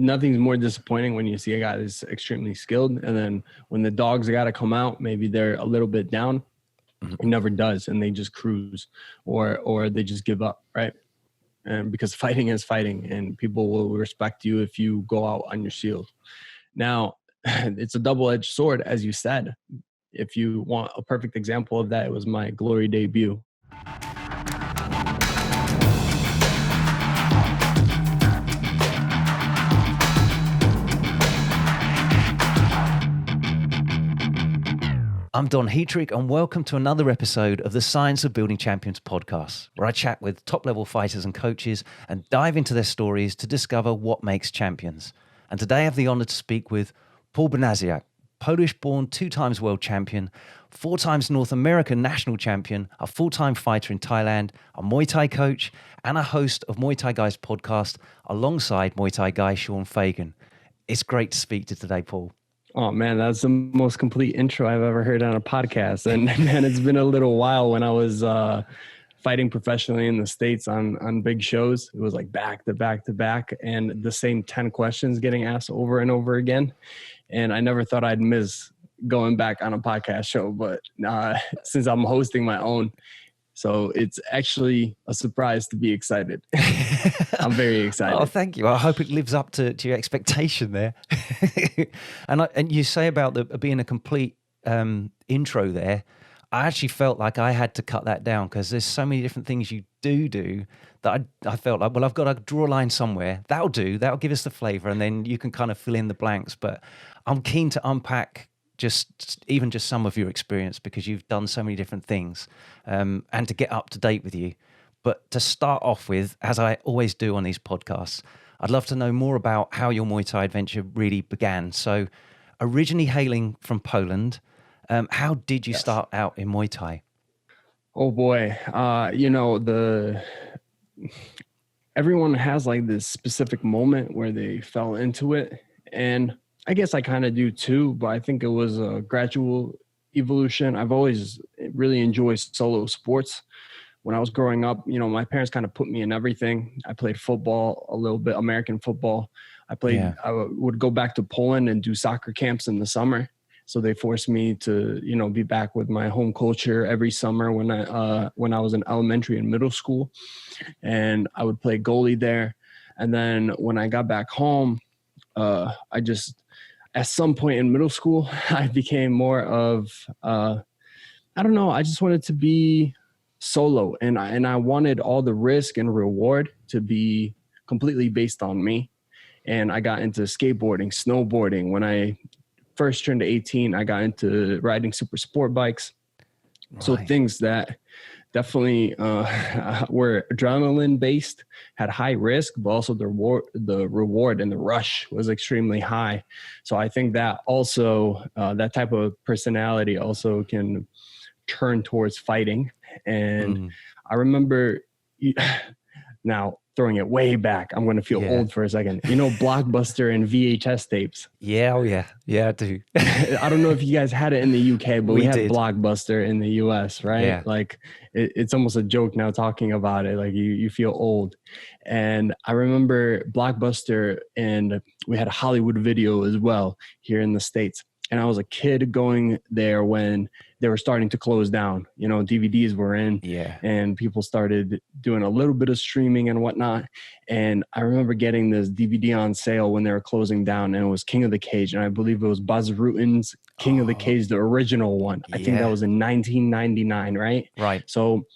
nothing's more disappointing when you see a guy that's extremely skilled, and then when the dogs got to come out, maybe they're a little bit down. It never does, and they just cruise, or they just give up, right? And because fighting is fighting, and people will respect you if you go out on your shield. Now, it's a double-edged sword, as you said. If you want a perfect example of that, it was my Glory debut. I'm Don Heatrick, and welcome to another episode of the Science of Building Champions podcast, where I chat with top-level fighters and coaches and dive into their stories to discover what makes champions. And today I have the honor to speak with Paul Banasiak, Polish-born 2-times world champion, 4 times North American national champion, a full-time fighter in Thailand, a Muay Thai coach, and a host of Muay Thai Guys podcast alongside Muay Thai guy Sean Fagan. It's great to speak to you today, Paul. Oh man, that's the most complete intro I've ever heard on a podcast. And man, it's been a little while. When I was fighting professionally in the States on big shows, it was like back to back to back, and the same 10 questions getting asked over and over again. And I never thought I'd miss going back on a podcast show, but since I'm hosting my own, so it's actually a surprise to be excited. I'm very excited. Oh, thank you. I hope it lives up to your expectation there. And you say about being a complete intro there. I actually felt like I had to cut that down because there's so many different things you do that I felt like, well, I've got to draw a line somewhere. That'll do. That'll give us the flavor, and then you can kind of fill in the blanks. But I'm keen to unpack even just some of your experience, because you've done so many different things, and to get up to date with you. But to start off with, as I always do on these podcasts, I'd love to know more about how your Muay Thai adventure really began. So originally hailing from Poland, how did you start out in Muay Thai? Oh boy. Everyone has like this specific moment where they fell into it, and I guess I kind of do too, but I think it was a gradual evolution. I've always really enjoyed solo sports. When I was growing up, my parents kind of put me in everything. I played football a little bit, American football. I would go back to Poland and do soccer camps in the summer. So they forced me to, be back with my home culture every summer when I was in elementary and middle school. And I would play goalie there. And then when I got back home, at some point in middle school, I became more of, I just wanted to be solo, and I wanted all the risk and reward to be completely based on me. And I got into skateboarding, snowboarding. When I first turned 18, I got into riding super sport bikes. Right. So things that definitely were adrenaline based, had high risk, but also the reward and the rush was extremely high. So I think that also that type of personality also can turn towards fighting. And I remember now throwing it way back, I'm going to feel old for a second. Blockbuster and VHS tapes. Yeah, oh yeah. Yeah, I do. I don't know if you guys had it in the UK, but we had Blockbuster in the US, right? Yeah. Like it's almost a joke now talking about it. Like you feel old. And I remember Blockbuster, and we had a Hollywood Video as well here in the States. And I was a kid going there when they were starting to close down. DVDs were in, and people started doing a little bit of streaming and whatnot. And I remember getting this DVD on sale when they were closing down, and it was King of the Cage. And I believe it was Buzz Rutan's King of the Cage, the original one. I think that was in 1999, right? Right. So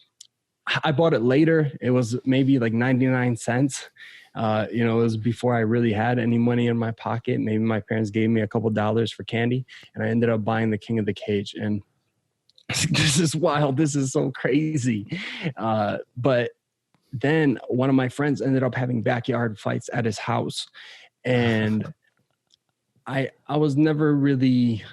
I bought it later. It was maybe like 99 cents. It was before I really had any money in my pocket. Maybe my parents gave me a couple dollars for candy, and I ended up buying the King of the Cage. And this is wild. This is so crazy. But then one of my friends ended up having backyard fights at his house. And I was never really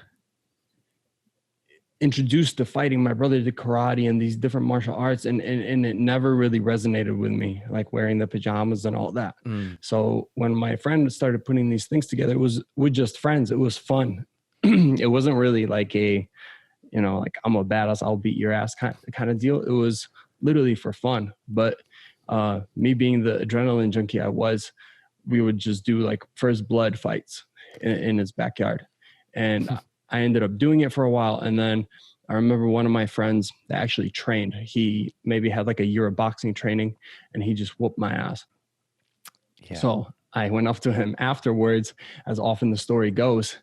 introduced to fighting. My brother did karate and these different martial arts, and it never really resonated with me, like wearing the pajamas and all that. So when my friend started putting these things together, it was with just friends. It was fun. It wasn't really like like I'm a badass, I'll beat your ass kind of deal. It was literally for fun. But me being the adrenaline junkie I was, we would just do like first blood fights in his backyard. And I ended up doing it for a while. And then I remember one of my friends that actually trained, he maybe had like a year of boxing training, and he just whooped my ass. Yeah. So I went up to him afterwards, as often the story goes,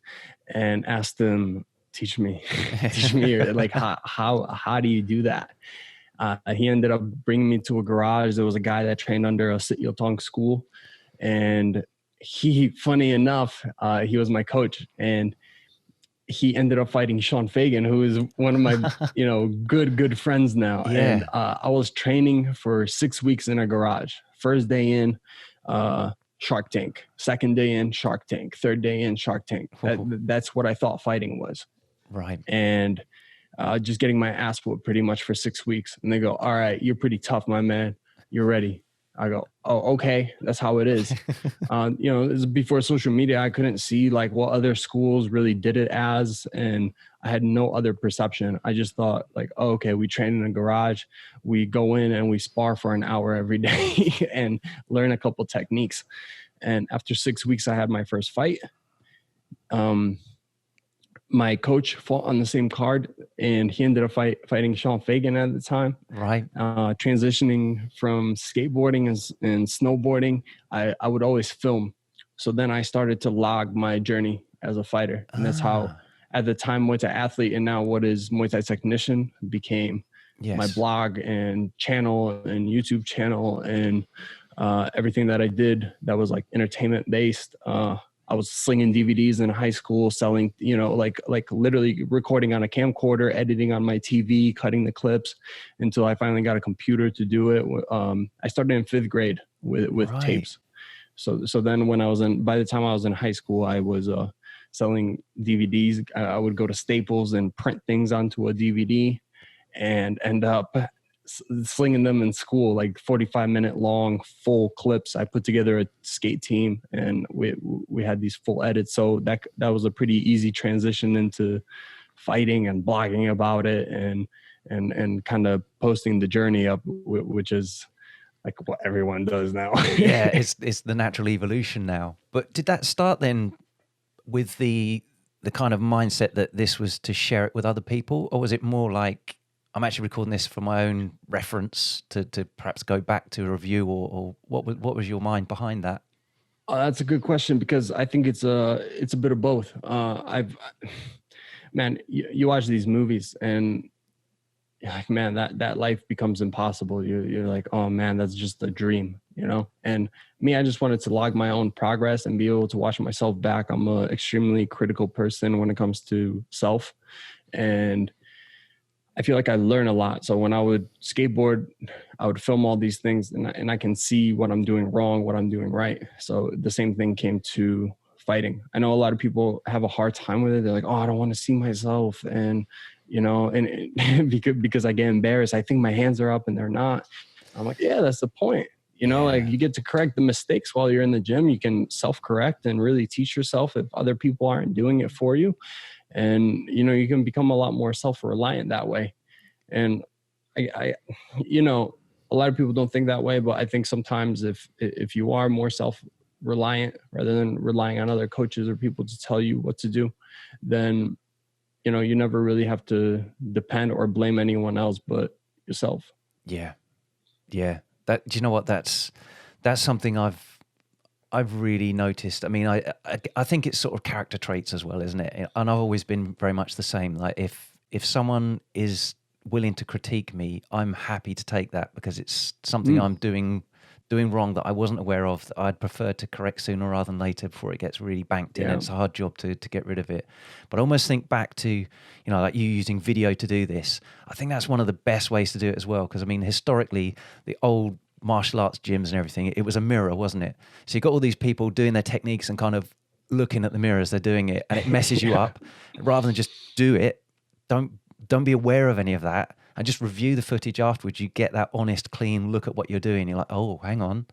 and asked him, teach me, like, how do you do that? He ended up bringing me to a garage. There was a guy that trained under a Sityodtong school, and funny enough, he was my coach, and he ended up fighting Sean Fagan, who is one of my, good friends now. Yeah. And I was training for 6 weeks in a garage. First day in, Shark Tank. Second day in, Shark Tank. Third day in, Shark Tank. That's what I thought fighting was. Right. And just getting my ass whooped pretty much for 6 weeks. And they go, all right, you're pretty tough, my man. You're ready. I go, oh, okay. That's how it is. This is before social media. I couldn't see like what other schools really did it as. And I had no other perception. I just thought like, oh, okay, we train in a garage. We go in and we spar for an hour every day and learn a couple techniques. And after 6 weeks, I had my first fight. My coach fought on the same card, and he ended up fighting Sean Fagan at the time. Right. Transitioning from skateboarding and snowboarding, I would always film. So then I started to log my journey as a fighter. And that's how, at the time, Muay Thai athlete, and now what is Muay Thai technician, became my blog and channel and YouTube channel, and everything that I did that was like entertainment based. I was slinging DVDs in high school, selling, like literally recording on a camcorder, editing on my TV, cutting the clips, until I finally got a computer to do it. I started in 5th grade with tapes. So then by the time I was in high school, I was selling DVDs. I would go to Staples and print things onto a DVD and end up slinging them in school, like 45-minute long full clips. I put together a skate team, and we had these full edits. So that was a pretty easy transition into fighting and blogging about it, and kind of posting the journey up, which is like what everyone does now. Yeah, it's the natural evolution now. But did that start then with the kind of mindset that this was to share it with other people, or was it more like, I'm actually recording this for my own reference to perhaps go back to a review, or what was your mind behind that? That's a good question, because I think it's a bit of both. You watch these movies and like, man, that life becomes impossible. You're like, oh man, that's just a dream, And me, I just wanted to log my own progress and be able to watch myself back. I'm an extremely critical person when it comes to self, and I feel like I learn a lot. So when I would skateboard, I would film all these things, and I can see what I'm doing wrong, what I'm doing right. So the same thing came to fighting. I know a lot of people have a hard time with it. They're like, oh, I don't want to see myself. And, because I get embarrassed, I think my hands are up and they're not. I'm like, yeah, that's the point. Like you get to correct the mistakes while you're in the gym. You can self-correct and really teach yourself if other people aren't doing it for you. And, you can become a lot more self-reliant that way. And I a lot of people don't think that way, but I think sometimes if you are more self-reliant rather than relying on other coaches or people to tell you what to do, then, you never really have to depend or blame anyone else but yourself. Yeah. Yeah. Do you know what? That's something I've really noticed. I mean, I think it's sort of character traits as well, isn't it? And I've always been very much the same. Like if someone is willing to critique me, I'm happy to take that, because it's something I'm doing wrong that I wasn't aware of, that I'd prefer to correct sooner rather than later before it gets really banked in. And it's a hard job to get rid of it. But I almost think back to, like you using video to do this. I think that's one of the best ways to do it as well. Because I mean, historically, the old martial arts gyms and everything, it was a mirror, wasn't it? So you got all these people doing their techniques and kind of looking at the mirror as they're doing it, and it messes you up. Rather than just do it, don't be aware of any of that, and just review the footage afterwards. You get that honest, clean look at what you're doing. You're like, oh, hang on.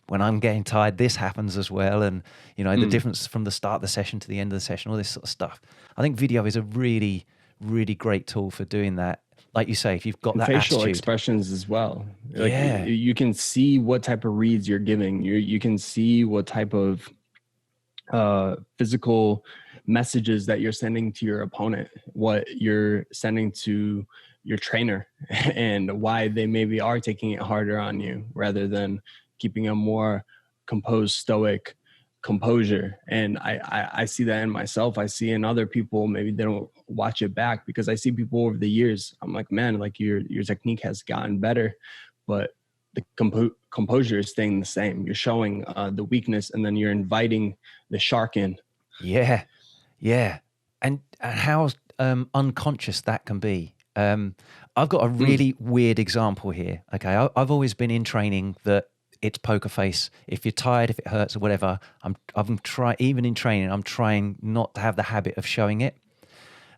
When I'm getting tired, this happens as well. And, the difference from the start of the session to the end of the session, all this sort of stuff. I think video is a really, really great tool for doing that. Like you say, if you've got And that facial attitude. expressions as well. Like Yeah. you can see what type of reads you're giving. You can see what type of physical messages that you're sending to your opponent, what you're sending to your trainer, and why they maybe are taking it harder on you rather than keeping a more composed, stoic composure. And I see that in myself. I see in other people. Maybe they don't watch it back, because I see people over the years. I'm like, man, like your technique has gotten better, but the composure is staying the same. You're showing the weakness, and then you're inviting the shark in. Yeah. Yeah. And how unconscious that can be. I've got a really weird example here. Okay. I've always been in training that it's poker face. If you're tired, if it hurts or whatever, I'm trying, even in training, I'm trying not to have the habit of showing it.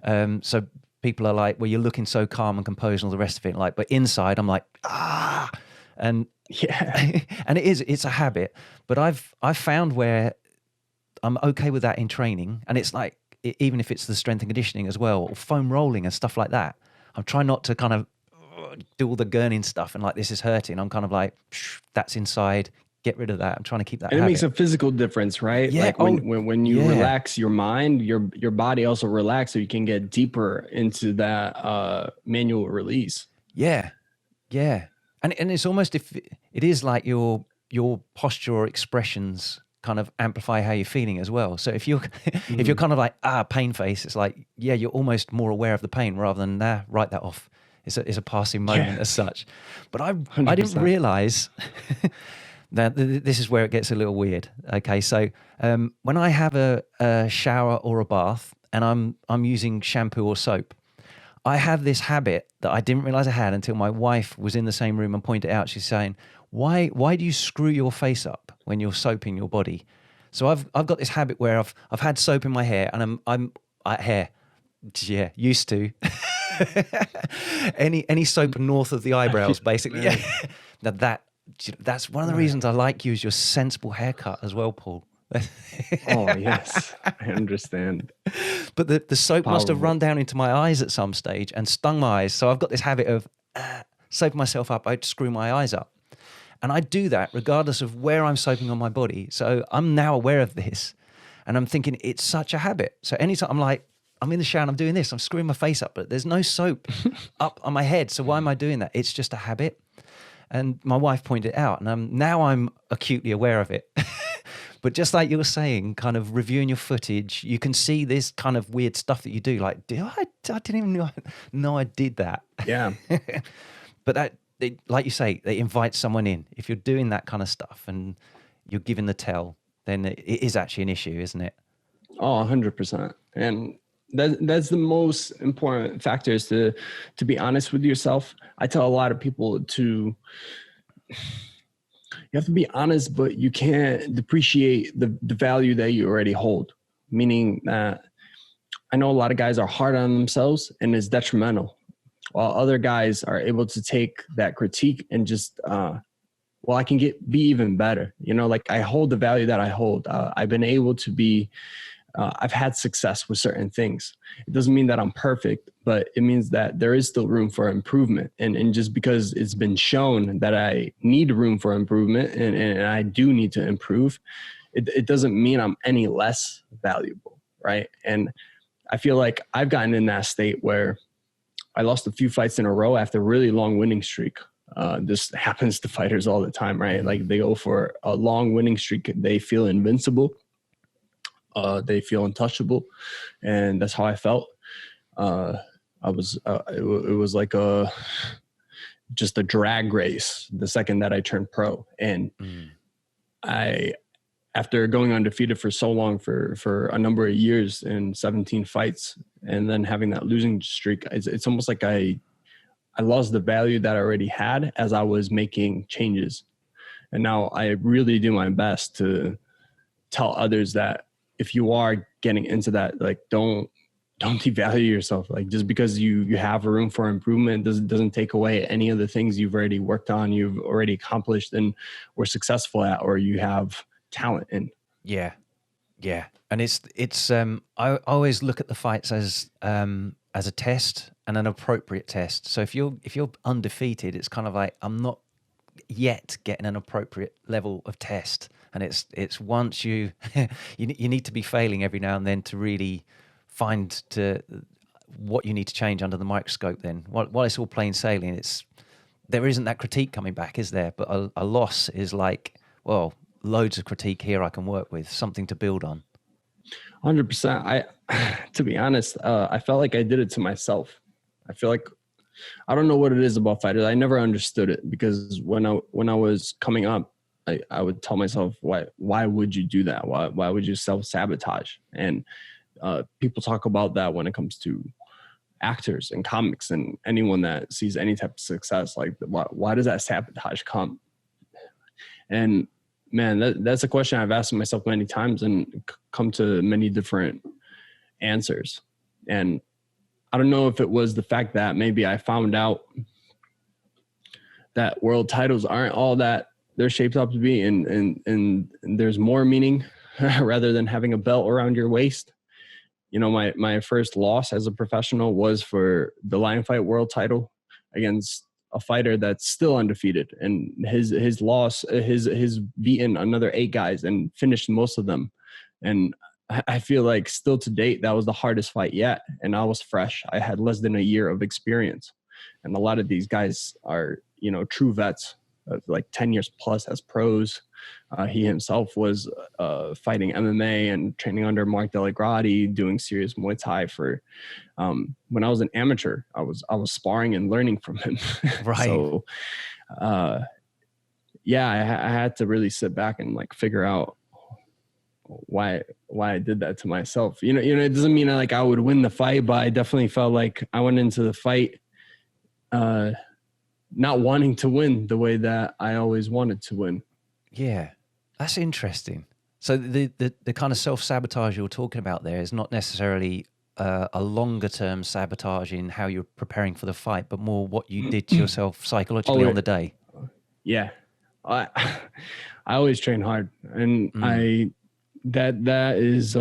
So people are like, well, you're looking so calm and composed and all the rest of it. Like, but inside I'm like, and yeah, and it's a habit, but I've found where I'm okay with that in training. And it's like, even if it's the strength and conditioning as well, or foam rolling and stuff like that, I'm trying not to kind of do all the gurning stuff and like, this is hurting. I'm kind of like, that's inside, get rid of that. I'm trying to keep that and habit. it makes a physical difference, right? Yeah. Like when you relax your mind, your body also relax, so you can get deeper into that manual release. Yeah. And it's almost, if it is like your posture or expressions kind of amplify how you're feeling as well. So if you're if you're kind of like pain face, it's like, yeah, you're almost more aware of the pain rather than write that off. It's a passing moment as such. But I didn't realize that this is where it gets a little weird. Okay, so when I have a shower or a bath and I'm using shampoo or soap, I have this habit that I didn't realize I had until my wife was in the same room and pointed it out. She's saying, why do you screw your face up when you're soaping your body? So I've got this habit where I've had soap in my hair, and I'm used to any soap north of the eyebrows, basically. Yeah. That's one of the reasons I like you, is your sensible haircut as well, Paul. Oh yes, I understand. But the soap must have run down into my eyes at some stage and stung my eyes. So I've got this habit of soaping myself up. I'd screw my eyes up. And I do that regardless of where I'm soaping on my body. So I'm now aware of this, and I'm thinking it's such a habit. So anytime I'm like, I'm in the shower and I'm doing this, I'm screwing my face up, but there's no soap up on my head. So why am I doing that? It's just a habit. And my wife pointed it out, and now I'm acutely aware of it. But just like you were saying, kind of reviewing your footage, you can see this kind of weird stuff that you do. Like, I didn't even know I did that. Yeah. But like you say, they invite someone in. If you're doing that kind of stuff and you're giving the tell, then it is actually an issue, isn't it? Oh, 100%. And that's the most important factor, is to be honest with yourself. I tell a lot of people you have to be honest, but you can't depreciate the value that you already hold. Meaning that I know a lot of guys are hard on themselves and it's detrimental, while other guys are able to take that critique and just, I can be even better. Like I hold the value that I hold. I've been able to be, I've had success with certain things. It doesn't mean that I'm perfect, but it means that there is still room for improvement. And just because it's been shown that I need room for improvement and I do need to improve, it doesn't mean I'm any less valuable, right? And I feel like I've gotten in that state where I lost a few fights in a row after a really long winning streak. This happens to fighters all the time, right? Like they go for a long winning streak, they feel invincible. They feel untouchable, and that's how I felt. It was like just a drag race the second that I turned pro, and after going undefeated for so long, for a number of years and 17 fights, and then having that losing streak, it's almost like I lost the value that I already had as I was making changes, and now I really do my best to tell others that if you are getting into that, like don't devalue yourself. Like just because you have a room for improvement doesn't take away any of the things you've already worked on, you've already accomplished and were successful at, or you have talent in. Yeah. And it's I always look at the fights as as a test and an appropriate test. So if you're undefeated, it's kind of like, I'm not yet getting an appropriate level of test. And it's once you you need to be failing every now and then to really find to what you need to change under the microscope. Then while it's all plain sailing, there isn't that critique coming back, is there? But a loss is like, well, loads of critique here I can work with, something to build on. 100%. To be honest, I felt like I did it to myself. I feel like, I don't know what it is about fighters. I never understood it, because when I was coming up, I would tell myself, why would you do that? Why would you self-sabotage? And people talk about that when it comes to actors and comics and anyone that sees any type of success. Like, why does that sabotage come? And man, that's a question I've asked myself many times and come to many different answers. And I don't know if it was the fact that maybe I found out that world titles aren't all that they're shaped up to be, and there's more meaning rather than having a belt around your waist. You know, my first loss as a professional was for the Lion Fight world title against a fighter that's still undefeated, and his loss, his beaten another 8 guys and finished most of them. And I feel like still to date, that was the hardest fight yet. And I was fresh. I had less than a year of experience. And a lot of these guys are, you know, true vets, like 10 years plus as pros. He himself was fighting MMA and training under Mark Delagrati, doing serious Muay Thai for, when I was an amateur, I was sparring and learning from him. Right. So, yeah, I had to really sit back and like figure out why I did that to myself. You know, it doesn't mean like I would win the fight, but I definitely felt like I went into the fight not wanting to win the way that I always wanted to win. Yeah, that's interesting. So the kind of self-sabotage you're talking about there is not necessarily a longer term sabotage in how you're preparing for the fight, but more what you did to yourself psychologically on the day. Yeah. I always train hard, and that is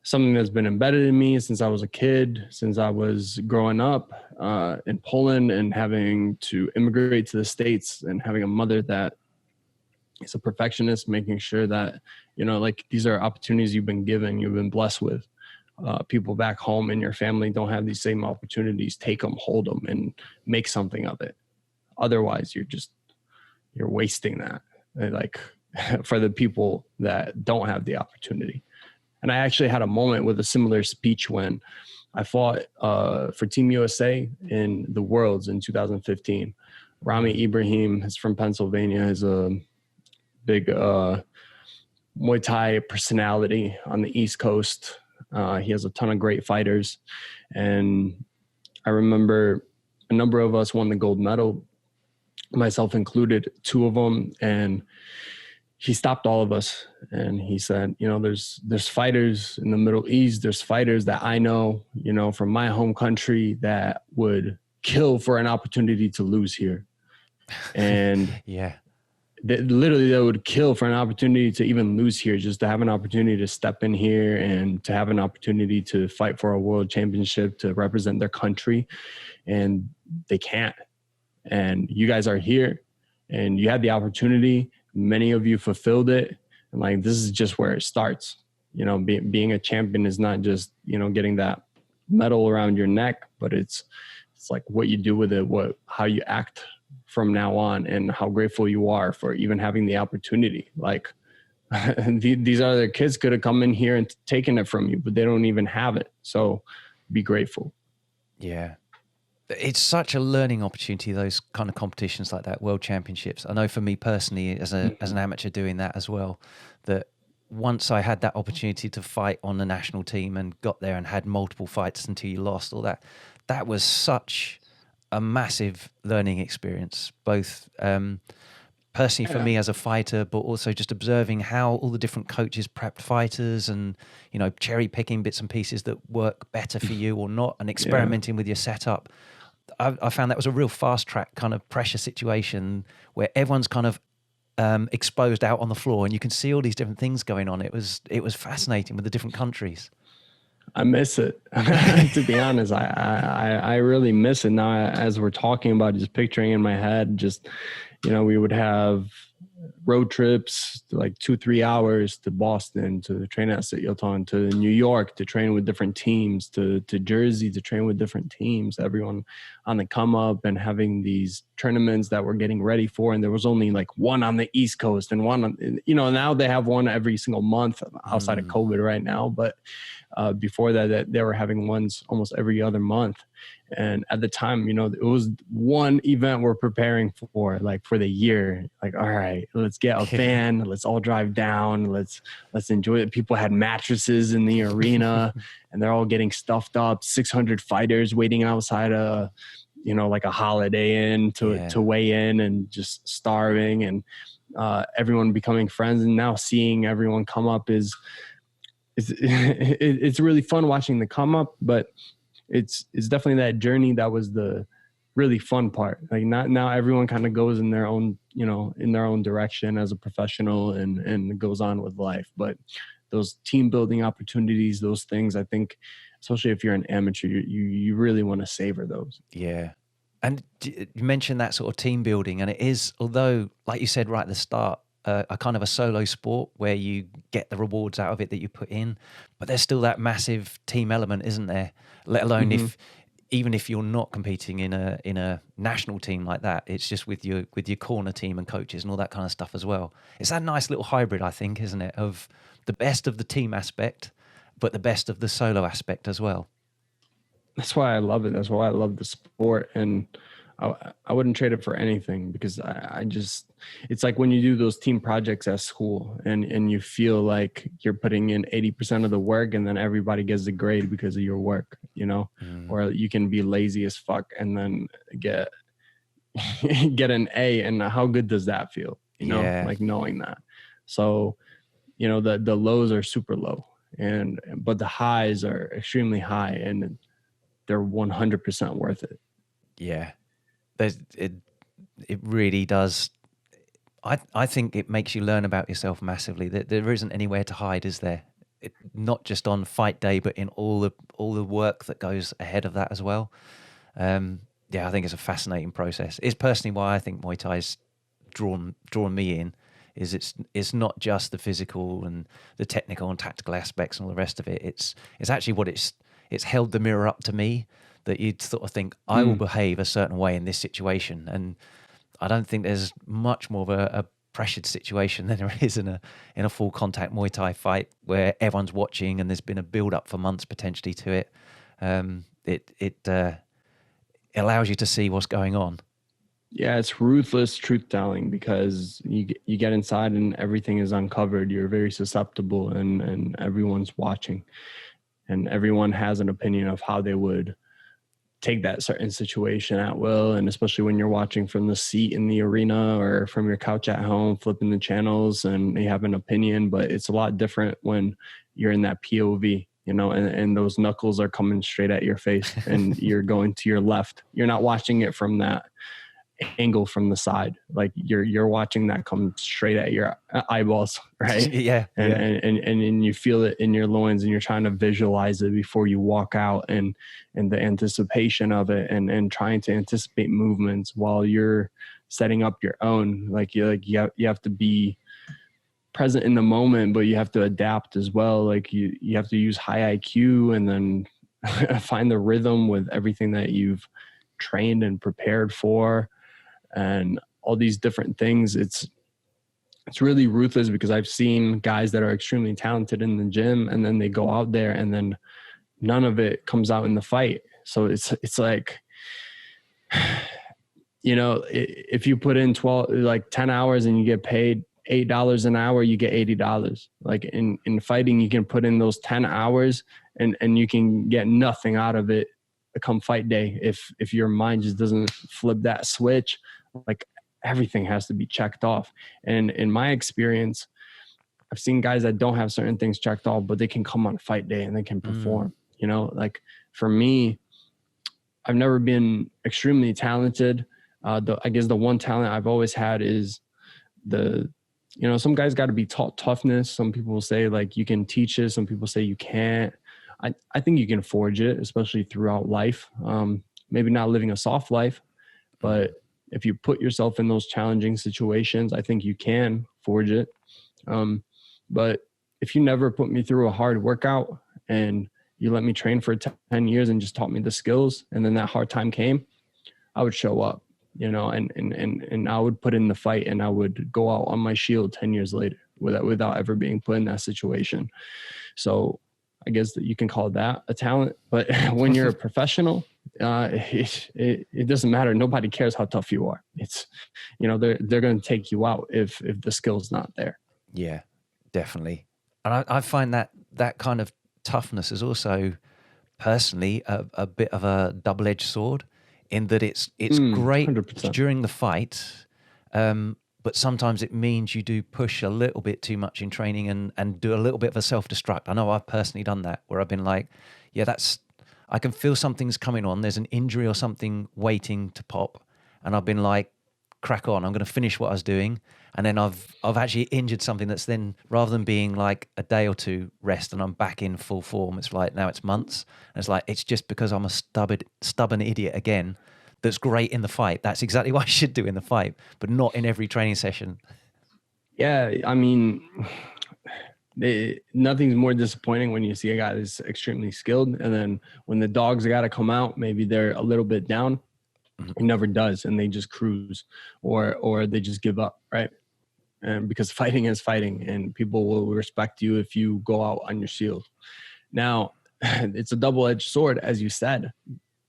something that's been embedded in me since I was a kid, since I was growing up in Poland and having to immigrate to the States and having a mother that is a perfectionist, making sure that, you know, like these are opportunities you've been given, you've been blessed with. People back home in your family don't have these same opportunities. Take them, hold them, and make something of it. Otherwise, you're wasting that. Like, for the people that don't have the opportunity. And I actually had a moment with a similar speech when I fought for Team USA in the Worlds in 2015. Rami Ibrahim is from Pennsylvania, is a big Muay Thai personality on the East Coast. He has a ton of great fighters. And I remember a number of us won the gold medal, myself included, 2 of them. And he stopped all of us and he said, you know, there's fighters in the Middle East. There's fighters that I know, you know, from my home country that would kill for an opportunity to lose here. And yeah, they would kill for an opportunity to even lose here, just to have an opportunity to step in here and to have an opportunity to fight for a world championship, to represent their country. And they can't. And you guys are here and you had the opportunity. Many of you fulfilled it. And like, this is just where it starts. You know, being a champion is not just, you know, getting that medal around your neck, but it's like what you do with it, how you act from now on, and how grateful you are for even having the opportunity. Like these other kids could have come in here and taken it from you, but they don't even have it. So be grateful. Yeah. It's such a learning opportunity, those kind of competitions like that, world championships. I know for me personally, as an amateur doing that as well, that once I had that opportunity to fight on the national team and got there and had multiple fights until you lost, all that was such a massive learning experience, both personally for me as a fighter, but also just observing how all the different coaches prepped fighters and, you know, cherry picking bits and pieces that work better for you or not, and experimenting with your setup. I found that was a real fast track kind of pressure situation where everyone's kind of exposed out on the floor and you can see all these different things going on. It was fascinating with the different countries. I miss it. To be honest, I really miss it now. As we're talking about, just picturing in my head, just, we would have road trips like 2-3 hours to Boston to train at Sityodtong, to New York to train with different teams, to Jersey to train with different teams, everyone on the come up, and having these tournaments that we're getting ready for. And there was only like one on the East Coast and one on, now they have one every single month outside of COVID right now. But before that, they were having ones almost every other month. And at the time, it was one event we're preparing for, like for the year. Like, all right, let's get a van. Let's all drive down. Let's enjoy it. People had mattresses in the arena, and they're all getting stuffed up. 600 fighters waiting outside a, like a Holiday Inn to weigh in, and just starving, and everyone becoming friends. And now seeing everyone come up it's really fun watching the come up, but it's definitely that journey that was the really fun part. Like, not now everyone kind of goes in their own, in their own direction as a professional and goes on with life. But those team building opportunities, those things, I think, especially if you're an amateur, you really want to savor those. Yeah. And you mentioned that sort of team building, and it is, although, like you said right at the start, a kind of a solo sport where you get the rewards out of it that you put in, but there's still that massive team element, isn't there? Let alone even if you're not competing in a national team like that, it's just with your corner team and coaches and all that kind of stuff as well. It's that nice little hybrid, I think, isn't it, of the best of the team aspect, but the best of the solo aspect as well. That's why I love it. That's why I love the sport, and I wouldn't trade it for anything, because I just, it's like when you do those team projects at school and you feel like you're putting in 80% of the work, and then everybody gets a grade because of your work, or you can be lazy as fuck and then get an A. And how good does that feel? Like knowing that. So, the lows are super low, but the highs are extremely high, and they're 100% worth it. Yeah. It really does. I think it makes you learn about yourself massively. There isn't anywhere to hide, is there? Not just on fight day, but in all the work that goes ahead of that as well. I think it's a fascinating process. It's personally why I think Muay Thai's drawn me in. Is it's not just the physical and the technical and tactical aspects and all the rest of it. It's actually what it's held the mirror up to me, that you'd sort of think, I will behave a certain way in this situation. And I don't think there's much more of a pressured situation than there is in a full contact Muay Thai fight, where everyone's watching and there's been a build up for months potentially to it. It allows you to see what's going on. Yeah, it's ruthless truth telling, because you get inside and everything is uncovered. You're very susceptible, and everyone's watching, and everyone has an opinion of how they would take that certain situation at will. And especially when you're watching from the seat in the arena or from your couch at home, flipping the channels, and you have an opinion. But it's a lot different when you're in that POV, and those knuckles are coming straight at your face and you're going to your left. You're not watching it from that angle from the side. Like you're watching that come straight at your eyeballs, right? Yeah. And you feel it in your loins, and you're trying to visualize it before you walk out, and the anticipation of it, and trying to anticipate movements while you're setting up your own. You have to be present in the moment, but you have to adapt as well. Like you have to use high IQ, and then find the rhythm with everything that you've trained and prepared for, and all these different things. It's really ruthless, because I've seen guys that are extremely talented in the gym, and then they go out there and then none of it comes out in the fight. So it's like, if you put in 10 hours and you get paid $8 an hour, you get $80. Like in fighting, you can put in those 10 hours and you can get nothing out of it come fight day. If your mind just doesn't flip that switch, like everything has to be checked off. And in my experience, I've seen guys that don't have certain things checked off, but they can come on fight day and they can perform. Like for me, I've never been extremely talented. I guess the one talent I've always had is some guys got to be taught toughness. Some people say like you can teach it. Some people say you can't. I think you can forge it, especially throughout life. Maybe not living a soft life, but if you put yourself in those challenging situations, I think you can forge it. But if you never put me through a hard workout and you let me train for 10 years and just taught me the skills, and then that hard time came, I would show up, you know, and I would put in the fight, and I would go out on my shield 10 years later without ever being put in that situation. So I guess that you can call that a talent, but when you're a professional, it doesn't matter. Nobody cares how tough you are. It's, you know, they're going to take you out if the skill's not there. Yeah, definitely. And I find that kind of toughness is also personally a bit of a double-edged sword, in that it's great 100%. during the fight, but sometimes it means you do push a little bit too much in training and do a little bit of a self-destruct. I know I've personally done that, where I've been like, yeah, I can feel something's coming on. There's an injury or something waiting to pop. And I've been like, crack on, I'm going to finish what I was doing. And then I've actually injured something that's then, rather than being like a day or two rest and I'm back in full form, it's like now it's months. And it's like, it's just because I'm a stubborn idiot again that's great in the fight. That's exactly what I should do in the fight, but not in every training session. Yeah, I mean, nothing's more disappointing when you see a guy that's extremely skilled, and then when the dogs got to come out, maybe they're a little bit down. It never does, and they just cruise, or they just give up, right? And because fighting is fighting, and people will respect you if you go out on your shield. Now, it's a double-edged sword, as you said.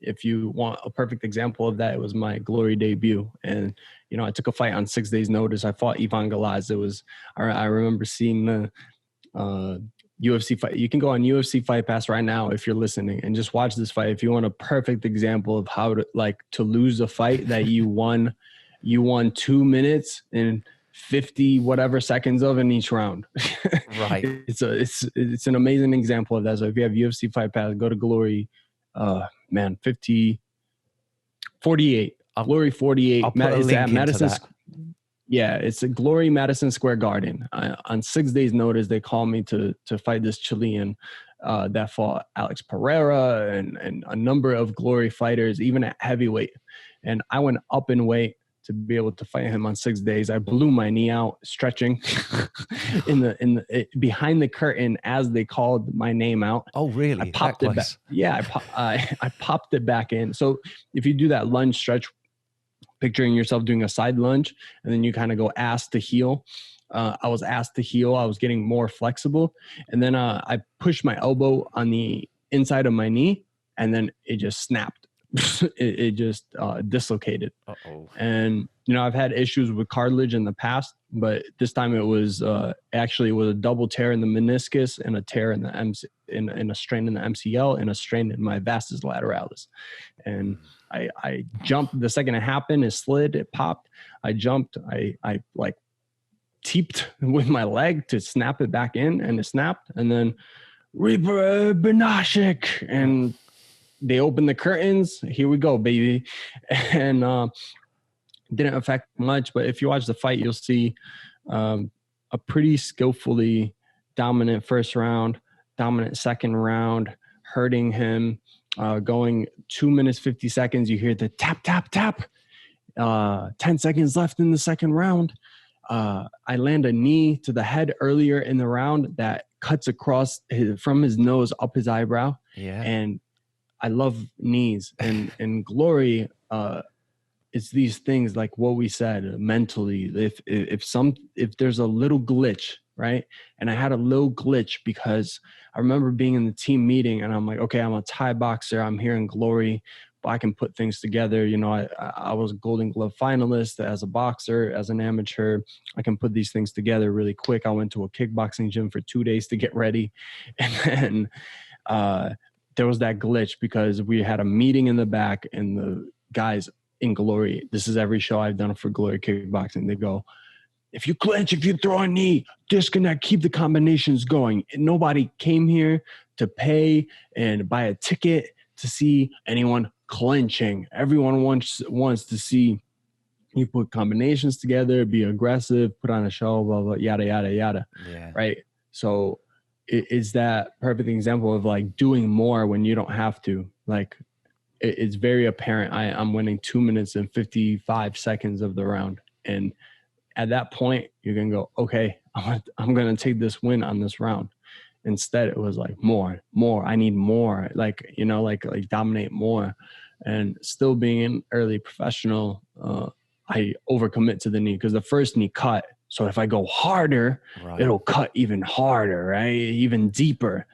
If you want a perfect example of that, it was my Glory debut. And, you know, I took a fight on 6 days notice. I fought Ivan Galaz. It was, I remember seeing the UFC fight. You can go on UFC Fight Pass right now if you're listening and just watch this fight. If you want a perfect example of how to lose a fight that you won 2 minutes and 50 whatever seconds of in each round. Right. It's an amazing example of that. So if you have UFC Fight Pass, go to Glory. 48. Glory 48. I'll put a link into Madison. that. Yeah, it's a Glory Madison Square Garden. On 6 days notice, they called me to fight this Chilean that fought Alex Pereira and a number of Glory fighters, even at heavyweight. And I went up in weight to be able to fight him on 6 days. I blew my knee out stretching behind the curtain as they called my name out. Oh, really? I popped it back. Yeah, I popped it back in. So if you do that lunge stretch, picturing yourself doing a side lunge, and then you kind of go ass to heel. I was ass to heel. I was getting more flexible. And then I pushed my elbow on the inside of my knee, and then it just snapped. it just dislocated. Uh-oh. And, you know, I've had issues with cartilage in the past, but this time it was actually it was a double tear in the meniscus and a tear in the in a strain in the MCL and a strain in my vastus lateralis. And I jumped the second it happened, it slid, it popped. I jumped, I like teeped with my leg to snap it back in, and it snapped. And then Reaper Banasiak, and they opened the curtains. Here we go, baby. And didn't affect much, but if you watch the fight, you'll see a pretty skillfully dominant first round, dominant second round, hurting him, going 2 minutes, 50 seconds. You hear the tap, tap, tap. 10 seconds left in the second round. I land a knee to the head earlier in the round that cuts across from his nose up his eyebrow. Yeah. And I love knees, and Glory. It's these things like what we said mentally. If there's a little glitch, right? And I had a little glitch because I remember being in the team meeting, and I'm like, okay, I'm a Thai boxer. I'm here in Glory, but I can put things together. You know, I was a Golden Glove finalist as a boxer, as an amateur. I can put these things together really quick. I went to a kickboxing gym for 2 days to get ready, and then there was that glitch because we had a meeting in the back, and the guys in Glory, this is every show I've done for Glory Kickboxing, they go, if you clinch, if you throw a knee, disconnect, keep the combinations going. And nobody came here to pay and buy a ticket to see anyone clinching. Everyone wants to see you put combinations together, be aggressive, put on a show, blah, blah, yada, yada, yada. Yeah. Right? So is that perfect example of like doing more when you don't have to. Like it's very apparent. I'm winning 2 minutes and 55 seconds of the round. And at that point, you're going to go, okay, I'm going to take this win on this round. Instead, it was like more, I need more, like, you know, like dominate more. And still being an early professional, I overcommit to the knee because the first knee cut. So if I go harder, it'll cut even harder, right? Even deeper.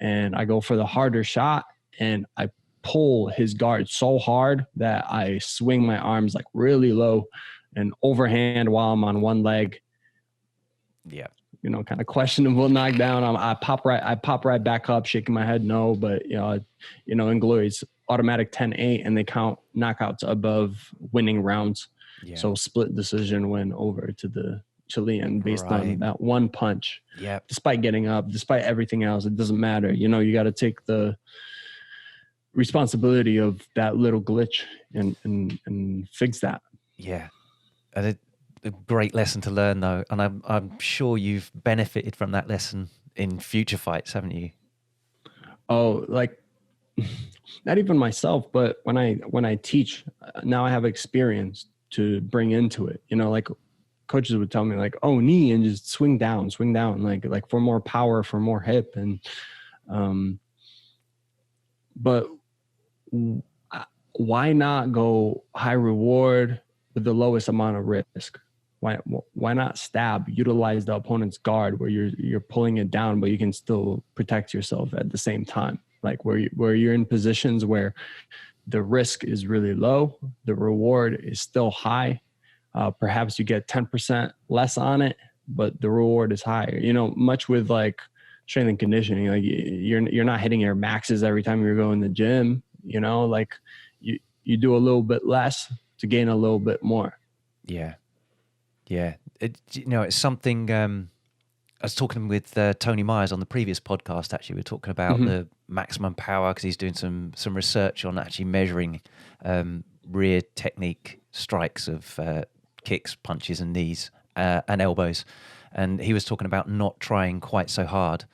And I go for the harder shot and I pull his guard so hard that I swing my arms like really low and overhand while I'm on one leg. Yeah. You know, kind of questionable knockdown. I pop right back up, shaking my head no, but you know, in glory it's automatic 10-8 and they count knockouts above winning rounds. Yeah. So split decision win over to the Chilean based on that one punch. Yeah. Despite getting up, despite everything else, it doesn't matter. You know, you got to take the responsibility of that little glitch and fix that. Yeah. And a great lesson to learn though. And I'm sure you've benefited from that lesson in future fights, haven't you? Oh, like not even myself, but when I teach now, I have experience to bring into it. You know, like coaches would tell me like, oh, knee and just swing down, like for more power, for more hip. And, but why not go high reward with the lowest amount of risk? Why not stab, utilize the opponent's guard where you're pulling it down, but you can still protect yourself at the same time. Like where you're in positions where the risk is really low, the reward is still high. Perhaps you get 10% less on it, but the reward is higher. You know, much with like strength and conditioning, like you're not hitting your maxes every time you're going to the gym. You know, like you do a little bit less to gain a little bit more. Yeah. Yeah. You know, it's something, I was talking with Tony Myers on the previous podcast. Actually, we were talking about the maximum power because he's doing some research on actually measuring rear technique strikes of kicks, punches, and knees and elbows. And he was talking about not trying quite so hard,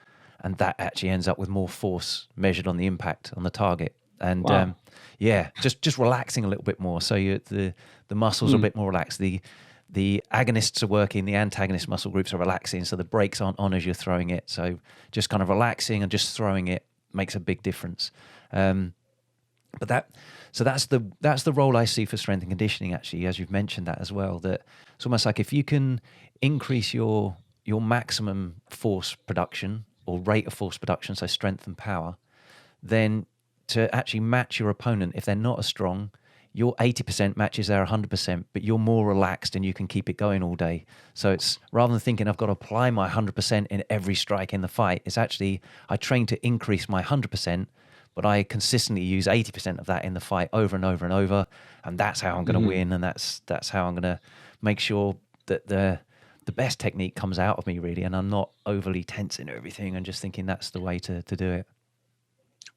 and that actually ends up with more force measured on the impact on the target. And wow. Just relaxing a little bit more, so the muscles are a bit more relaxed. The agonists are working, the antagonist muscle groups are relaxing, so the brakes aren't on as you're throwing it. So just kind of relaxing and just throwing it makes a big difference. But that's the role I see for strength and conditioning, actually, as you've mentioned that as well. That it's almost like if you can increase your maximum force production or rate of force production, so strength and power, then to actually match your opponent, if they're not as strong, your 80% matches their 100%, but you're more relaxed and you can keep it going all day. So it's rather than thinking I've got to apply my 100% in every strike in the fight, it's actually I train to increase my 100%, but I consistently use 80% of that in the fight over and over and over, and that's how I'm going to win, and that's how I'm going to make sure that the best technique comes out of me, really, and I'm not overly tensing everything and just thinking that's the way to do it.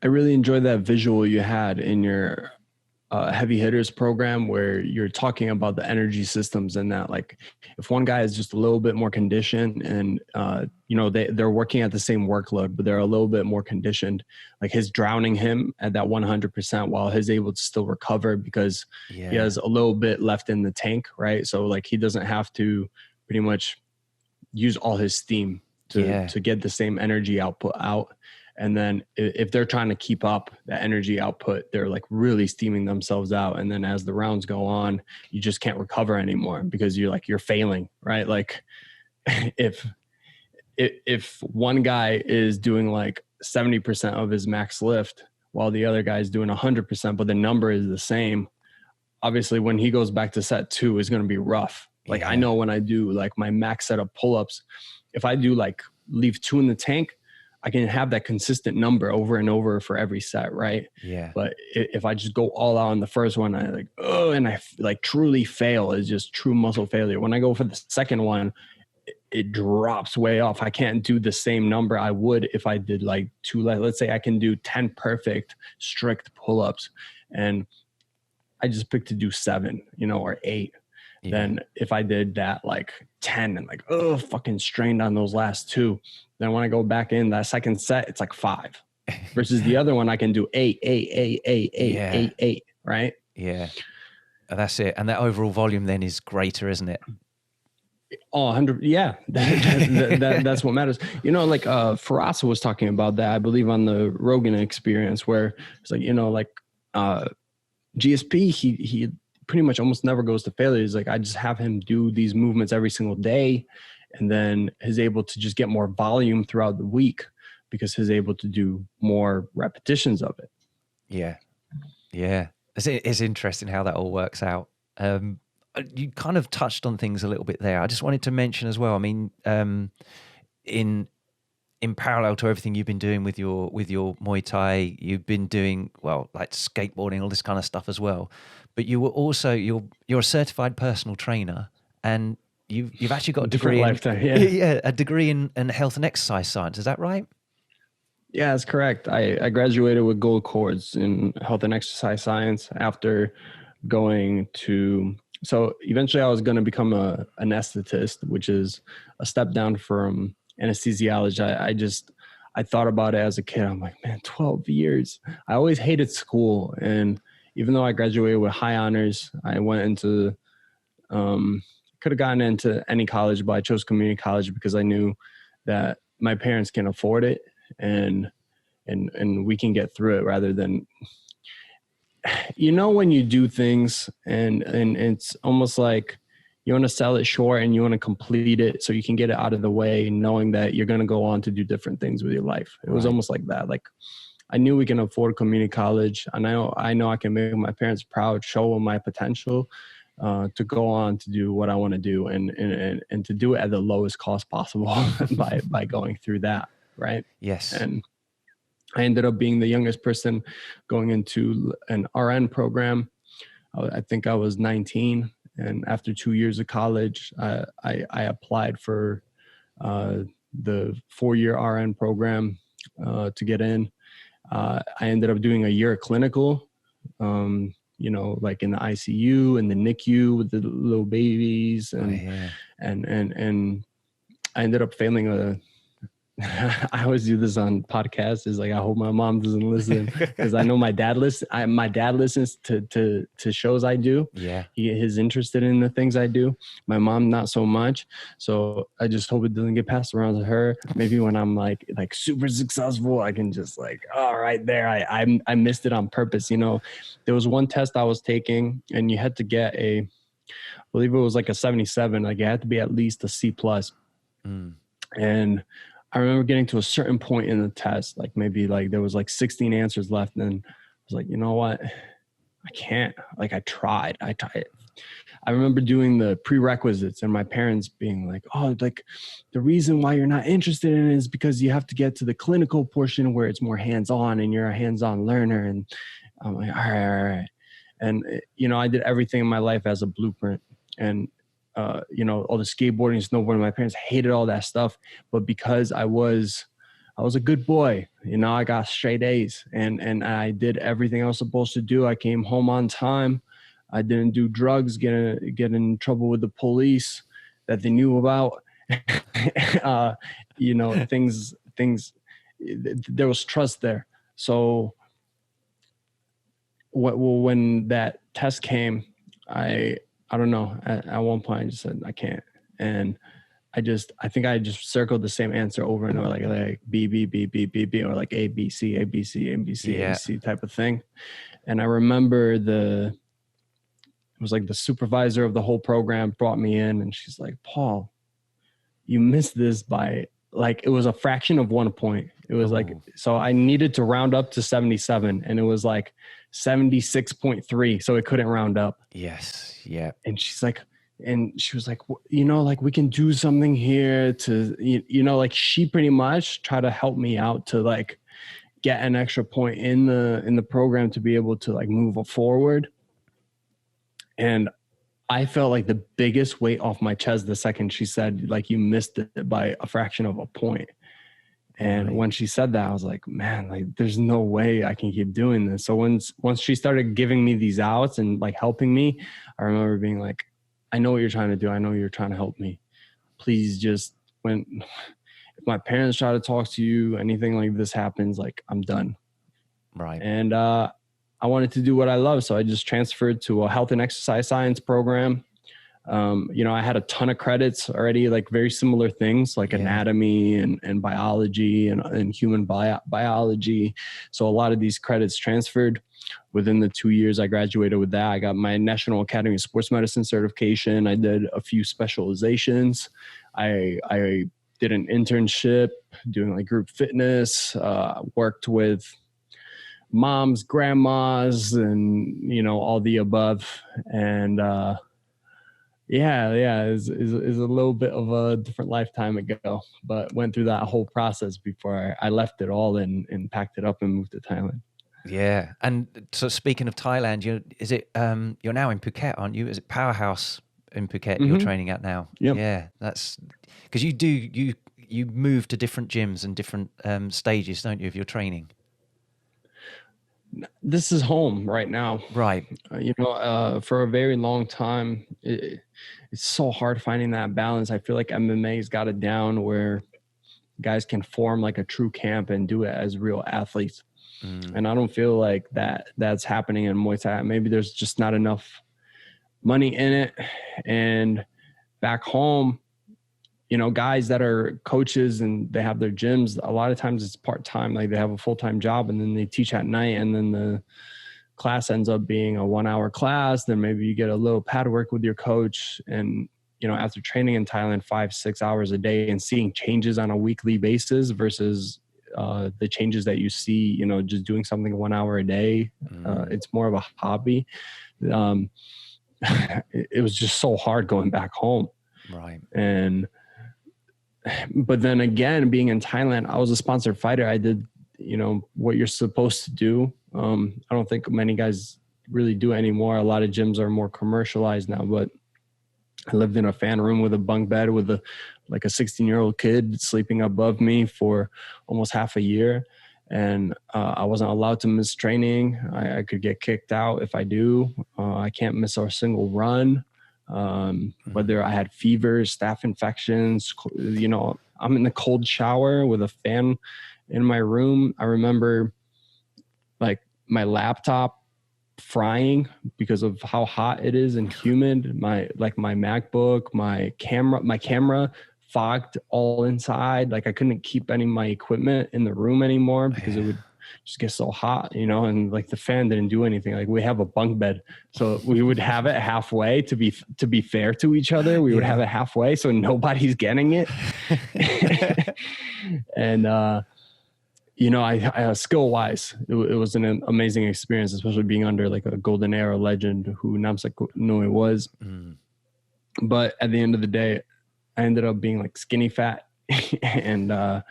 I really enjoyed that visual you had in your heavy hitters program where you're talking about the energy systems and that, like, if one guy is just a little bit more conditioned and, you know, they're working at the same workload, but they're a little bit more conditioned, like his drowning him at that 100% while he's able to still recover because he has a little bit left in the tank, right? So like he doesn't have to pretty much use all his steam to get the same energy output out. And then if they're trying to keep up that energy output, they're like really steaming themselves out. And then as the rounds go on, you just can't recover anymore because you're failing, right? Like if one guy is doing like 70% of his max lift while the other guy is doing 100%, but the number is the same, obviously when he goes back to set 2, it's going to be rough. Like I know when I do like my max set of pull-ups, if I do like leave 2 in the tank, I can have that consistent number over and over for every set, right? Yeah. But if I just go all out on the first one, I like truly fail. It's just true muscle failure. When I go for the second one, it drops way off. I can't do the same number I would if I did like 2. Let's say I can do 10 perfect strict pull-ups, and I just picked to do 7, or 8. than if I did that like 10 and like, oh, fucking strained on those last 2. Then when I go back in that second set, it's like 5 versus the other one. I can do 8, 8, 8, 8, 8, 8, 8, right? Yeah. That's it. And that overall volume then is greater, isn't it? Oh, 100. Yeah. That's what matters. You know, like Farasa was talking about that, I believe, on the Rogan Experience, where it's like, you know, like GSP, he pretty much almost never goes to failure. He's like, I just have him do these movements every single day, and then he's able to just get more volume throughout the week because he's able to do more repetitions of it. Yeah. Yeah. It's interesting how that all works out. You kind of touched on things a little bit there. I just wanted to mention as well, I mean, in parallel to everything you've been doing with your Muay Thai, you've been doing, well, like skateboarding, all this kind of stuff as well. But you were also, you're a certified personal trainer, and you've actually got a degree a degree in health and exercise science. Is that right? Yeah, that's correct. I graduated with gold cords in health and exercise science after going to, so eventually I was going to become an anesthetist, which is a step down from anesthesiology. I thought about it as a kid. I'm like, man, 12 years. I always hated school. And even though I graduated with high honors, I went into, could have gotten into any college, but I chose community college because I knew that my parents can afford it and we can get through it, rather than, you know, when you do things and it's almost like you want to sell it short and you want to complete it so you can get it out of the way, knowing that you're going to go on to do different things with your life. It was almost like that. Like, I knew we can afford community college, and I know I can make my parents proud, show them my potential to go on to do what I want to do, and to do it at the lowest cost possible by going through that. Right. Yes. And I ended up being the youngest person going into an RN program. I think I was 19. And after 2 years of college, I applied for the 4-year RN program to get in. I ended up doing a year of clinical, you know, like in the ICU and the NICU with the little babies. And I ended up failing I always do this on podcasts. Is like, I hope my mom doesn't listen, because I know my dad listens. My dad listens to shows I do. Yeah, he's interested in the things I do. My mom, not so much. So I just hope it doesn't get passed around to her. Maybe when I'm like super successful, I can just like, oh, right there, I missed it on purpose. You know, there was one test I was taking, and you had to get I believe it was like a 77. Like, it had to be at least a C+. And I remember getting to a certain point in the test, like maybe like there was like 16 answers left. And I was like, you know what? I can't. Like, I tried. I remember doing the prerequisites and my parents being like, oh, like the reason why you're not interested in it is because you have to get to the clinical portion where it's more hands-on and you're a hands-on learner. And I'm like, all right. And, you know, I did everything in my life as a blueprint. And you know, all the skateboarding, snowboarding, my parents hated all that stuff. But because I was a good boy, you know, I got straight A's and I did everything I was supposed to do. I came home on time. I didn't do drugs, get in trouble with the police that they knew about. You know, things, there was trust there. So when that test came, I don't know. At one point I just said, I can't. And I think I just circled the same answer over and over, like B, B, B, B, B, B, or like A, B, C, A, B, C, A, B, C, A, B, C type of thing. And I remember it was like the supervisor of the whole program brought me in, and she's like, Paul, you missed this by like, it was a fraction of 1 point. It was like, so I needed to round up to 77, and it was like 76.3. So it couldn't round up. Yes. Yeah. And she was like, you know, like we can do something here to, you know, like she pretty much tried to help me out to like get an extra point in the program to be able to like move forward. And I felt like the biggest weight off my chest the second she said, like, you missed it by a fraction of a point. And when she said that, I was like, man, like there's no way I can keep doing this. So once she started giving me these outs and like helping me, I remember being like, I know what you're trying to do. I know you're trying to help me. Please just, if my parents try to talk to you, anything like this happens, like I'm done. Right. And I wanted to do what I love. So I just transferred to a health and exercise science program. I had a ton of credits already, like very similar things like anatomy and biology and human biology. So a lot of these credits transferred. Within the 2 years I graduated with that, I got my National Academy of Sports Medicine certification. I did a few specializations. I did an internship doing like group fitness, worked with moms, grandmas, and, all the above. And, is a little bit of a different lifetime ago, but went through that whole process before I left it all and packed it up and moved to Thailand. Yeah. And so speaking of Thailand, you're now in Phuket, aren't you? Is it Powerhouse in Phuket you're training at now? Yep. Yeah. That's because you move to different gyms and different stages, don't you, of your training? This is home right now. Right. For a very long time, it's so hard finding that balance. I feel like MMA's got it down where guys can form like a true camp and do it as real athletes. And I don't feel like that's happening in Muay Thai. Maybe there's just not enough money in it. And back home, guys that are coaches and they have their gyms, a lot of times it's part-time. Like they have a full-time job and then they teach at night, and then the class ends up being a 1-hour class. Then maybe you get a little pad work with your coach. And, after training in Thailand 5-6 hours a day and seeing changes on a weekly basis versus the changes that you see, just doing something 1 hour a day, it's more of a hobby. It was just so hard going back home. Right. But then again, being in Thailand, I was a sponsored fighter. I did, what you're supposed to do. I don't think many guys really do anymore. A lot of gyms are more commercialized now, but I lived in a fan room with a bunk bed with a 16-year-old kid sleeping above me for almost half a year. And I wasn't allowed to miss training. I could get kicked out if I do. I can't miss a single run. Whether I had fever, staph infections, I'm in the cold shower with a fan in my room. I remember like my laptop frying because of how hot it is and humid. My MacBook, my camera fogged all inside. Like I couldn't keep any of my equipment in the room anymore because it would just get so hot, and like the fan didn't do anything. Like we have a bunk bed, so we would have it halfway to be fair to each other. We would have it halfway so nobody's getting it. And I skill wise, it was an amazing experience, especially being under like a golden era legend who Namsak Noi was. But at the end of the day, I ended up being like skinny fat and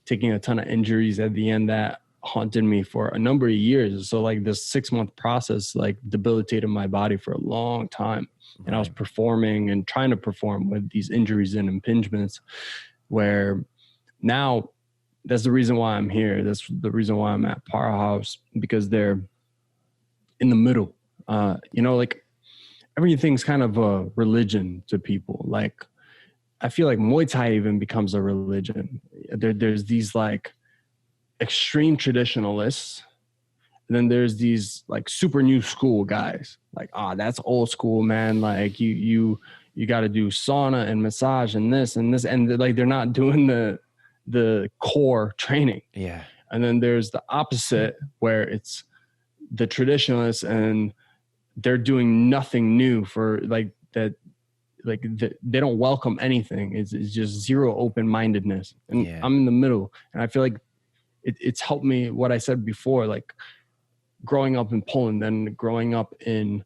taking a ton of injuries at the end that haunted me for a number of years. So like this 6-month process like debilitated my body for a long time. Right. And I was performing and trying to perform with these injuries and impingements, where now that's the reason why I'm here. That's the reason why I'm at Powerhouse, because they're in the middle. Like everything's kind of a religion to people. Like I feel like Muay Thai even becomes a religion. There's these like extreme traditionalists, and then there's these like super new school guys. Like, that's old school, man. Like you got to do sauna and massage and this, and like they're not doing the core training. Yeah. And then there's the opposite, where it's the traditionalists and they're doing nothing new for like that. Like they don't welcome anything. It's just zero open-mindedness. And I'm in the middle. And I feel like it's helped me, what I said before, like growing up in Poland and growing up in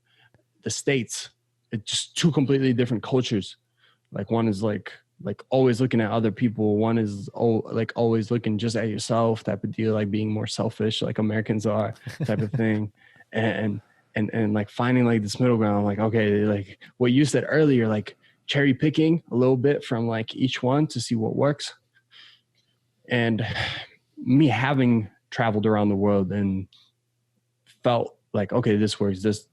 the States. It's just two completely different cultures. Like one is like always looking at other people. One is like always looking just at yourself type of deal, like being more selfish like Americans are type of thing. And like finding like this middle ground, like, okay, like what you said earlier, like cherry picking a little bit from like each one to see what works. And me having traveled around the world and felt like, okay, this works, this,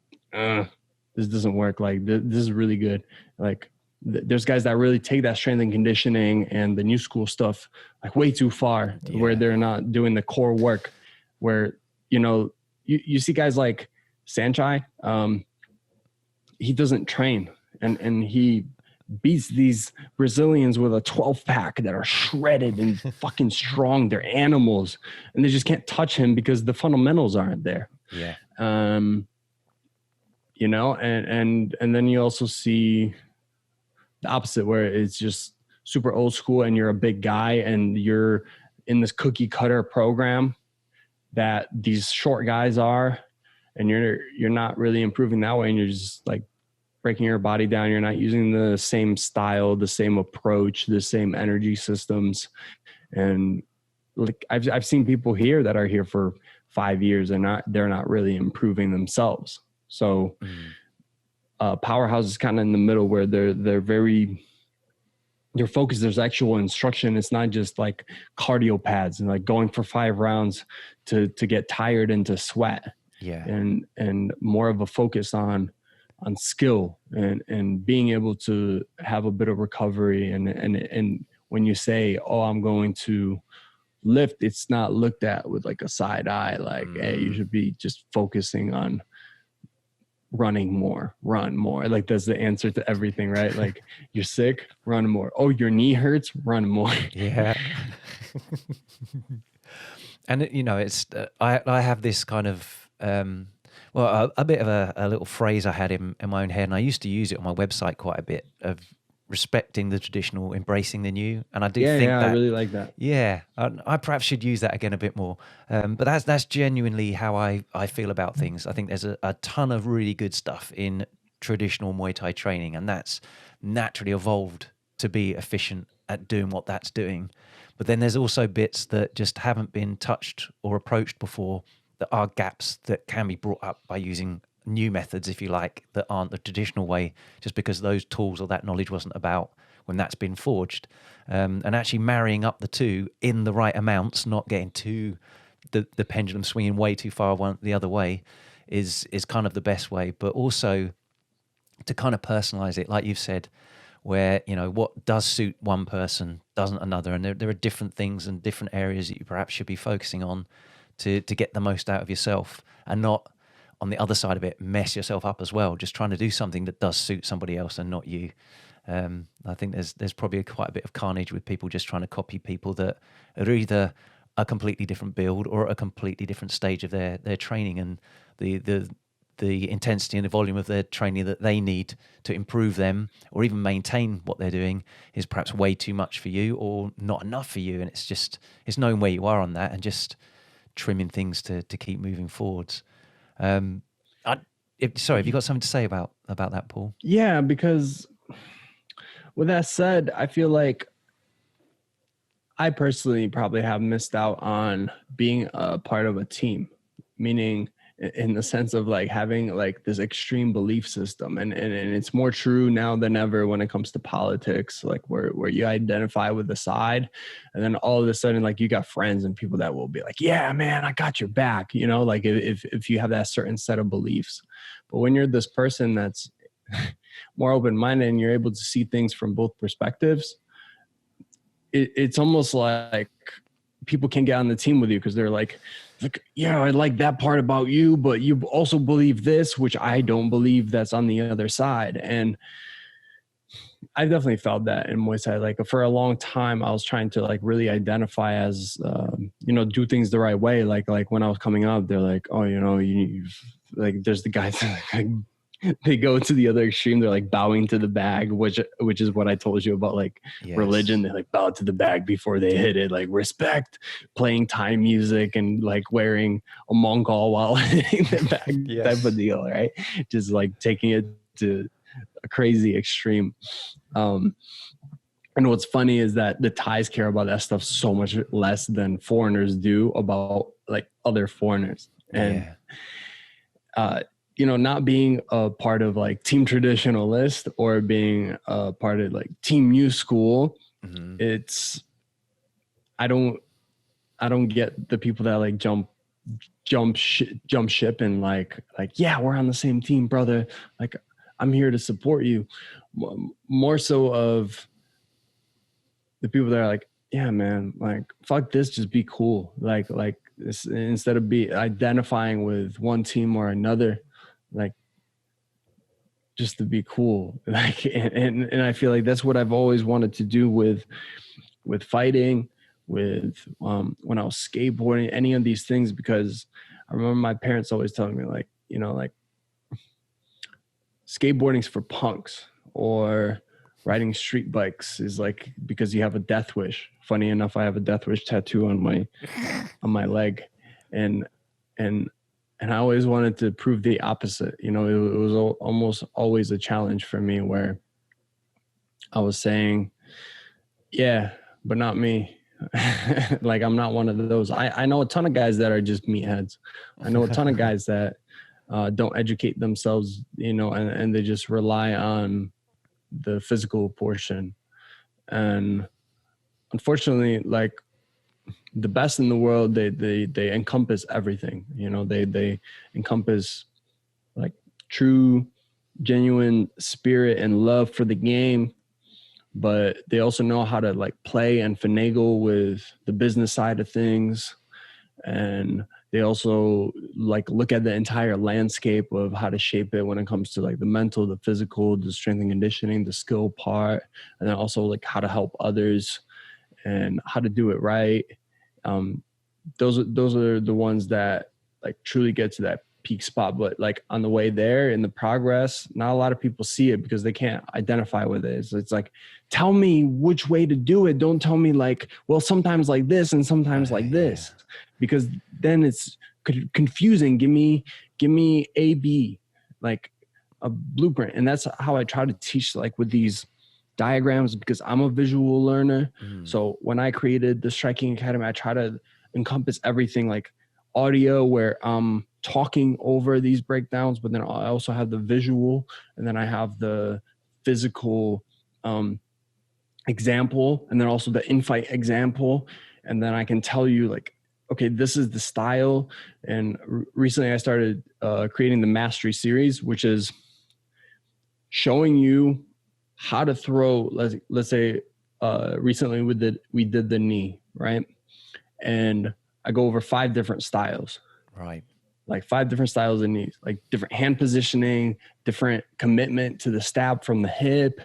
this doesn't work. Like this is really good. Like there's guys that really take that strength and conditioning and the new school stuff like way too far, where they're not doing the core work, where, you know, you see guys like Sanchai, he doesn't train and he beats these Brazilians with a 12 pack that are shredded and fucking strong. They're animals, and they just can't touch him because the fundamentals aren't there. Yeah. You know, and then you also see the opposite, where it's just super old school and you're a big guy and you're in this cookie cutter program that these short guys are, and you're not really improving that way, and you're just like breaking your body down. You're not using the same style, the same approach, the same energy systems. And like I've seen people here that are here for 5 years and they're not really improving themselves. So Powerhouse is kind of in the middle, where they're very, their focus, there's actual instruction. It's not just like cardio pads and like going for 5 rounds to get tired and to sweat. Yeah. And more of a focus on skill and being able to have a bit of recovery. And when you say, oh, I'm going to lift, it's not looked at with like a side eye, like, hey, you should be just focusing on running more, run more. Like that's the answer to everything, right? Like you're sick, run more. Oh, your knee hurts, run more. Yeah. And you know, it's I have this kind of a bit of a little phrase I had in my own head, and I used to use it on my website quite a bit, of respecting the traditional, embracing the new. And I do think that, I really like that. Yeah, I perhaps should use that again a bit more. But that's genuinely how I feel about things. I think there's a ton of really good stuff in traditional Muay Thai training, and that's naturally evolved to be efficient at doing what that's doing. But then there's also bits that just haven't been touched or approached before, that are gaps that can be brought up by using new methods, if you like, that aren't the traditional way, just because those tools or that knowledge wasn't about when that's been forged. And actually marrying up the two in the right amounts, not getting the pendulum swinging way too far one the other way, is kind of the best way. But also to kind of personalize it, like you've said, where, you know, what does suit one person doesn't another, and there are different things and different areas that you perhaps should be focusing on to get the most out of yourself, and not, on the other side of it, mess yourself up as well, just trying to do something that does suit somebody else and not you. I think there's probably quite a bit of carnage with people just trying to copy people that are either a completely different build or a completely different stage of their training, and the intensity and the volume of their training that they need to improve them or even maintain what they're doing is perhaps way too much for you or not enough for you. And it's knowing where you are on that and just trimming things to keep moving forwards. Sorry, have you got something to say about that, Paul? Yeah, because with that said, I feel like I personally probably have missed out on being a part of a team, meaning in the sense of like having like this extreme belief system. And it's more true now than ever when it comes to politics, like where you identify with the side, and then all of a sudden, like you got friends and people that will be like, yeah, man, I got your back, you know, like if you have that certain set of beliefs. But when you're this person that's more open-minded and you're able to see things from both perspectives, it's almost like people can get on the team with you because they're like, yeah, I like that part about you, but you also believe this, which I don't believe, that's on the other side. And I've definitely felt that in Muay Thai. Like for a long time, I was trying to like really identify as, do things the right way. Like when I was coming up, they're like, oh, you know, you've like, there's the guys that like, they go to the other extreme. They're like bowing to the bag, which is what I told you about, like religion. They like bow to the bag before they hit it, like respect, playing Thai music and like wearing a Mongol while hitting the bag type of deal, right? Just like taking it to a crazy extreme. And what's funny is that the Thais care about that stuff so much less than foreigners do about like other foreigners. And not being a part of like Team Traditionalist or being a part of like Team New School, I don't get the people that like jump jump ship and like, yeah, we're on the same team, brother. Like, I'm here to support you. More so of the people that are like, yeah, man, like, fuck this, just be cool. Like this, instead of identifying with one team or another, like, just to be cool. Like, and I feel like that's what I've always wanted to do with fighting, with when I was skateboarding, any of these things, because I remember my parents always telling me, like, you know, like, skateboarding's for punks, or riding street bikes is like because you have a death wish. Funny enough, I have a death wish tattoo on my leg, and I always wanted to prove the opposite. You know, it was almost always a challenge for me where I was saying, yeah, but not me. Like, I'm not one of those. I know a ton of guys that are just meatheads. I know a ton of guys that don't educate themselves, you know, and they just rely on the physical portion. And unfortunately, like, the best in the world, they encompass everything. You know, they encompass like true, genuine spirit and love for the game, but they also know how to like play and finagle with the business side of things. And they also like look at the entire landscape of how to shape it when it comes to like the mental, the physical, the strength and conditioning, the skill part, and then also like how to help others and how to do it right. Those are the ones that like truly get to that peak spot. But like on the way there in the progress, not a lot of people see it because they can't identify with it. So it's like, tell me which way to do it. Don't tell me like, well, sometimes like this and sometimes like this, because then it's confusing. Give me A, B, like a blueprint. And that's how I try to teach, like with these diagrams, because I'm a visual learner. So when I created the Striking Academy, I try to encompass everything, like audio where I'm talking over these breakdowns, but then I also have the visual, and then I have the physical example, and then also the in-fight example. And then I can tell you like, okay, this is the style. And recently I started creating the Mastery series, which is showing you how to throw, let's say recently we did the knee, right? And I go over 5 different styles. Right. Like 5 different styles of knees, like different hand positioning, different commitment to the stab from the hip.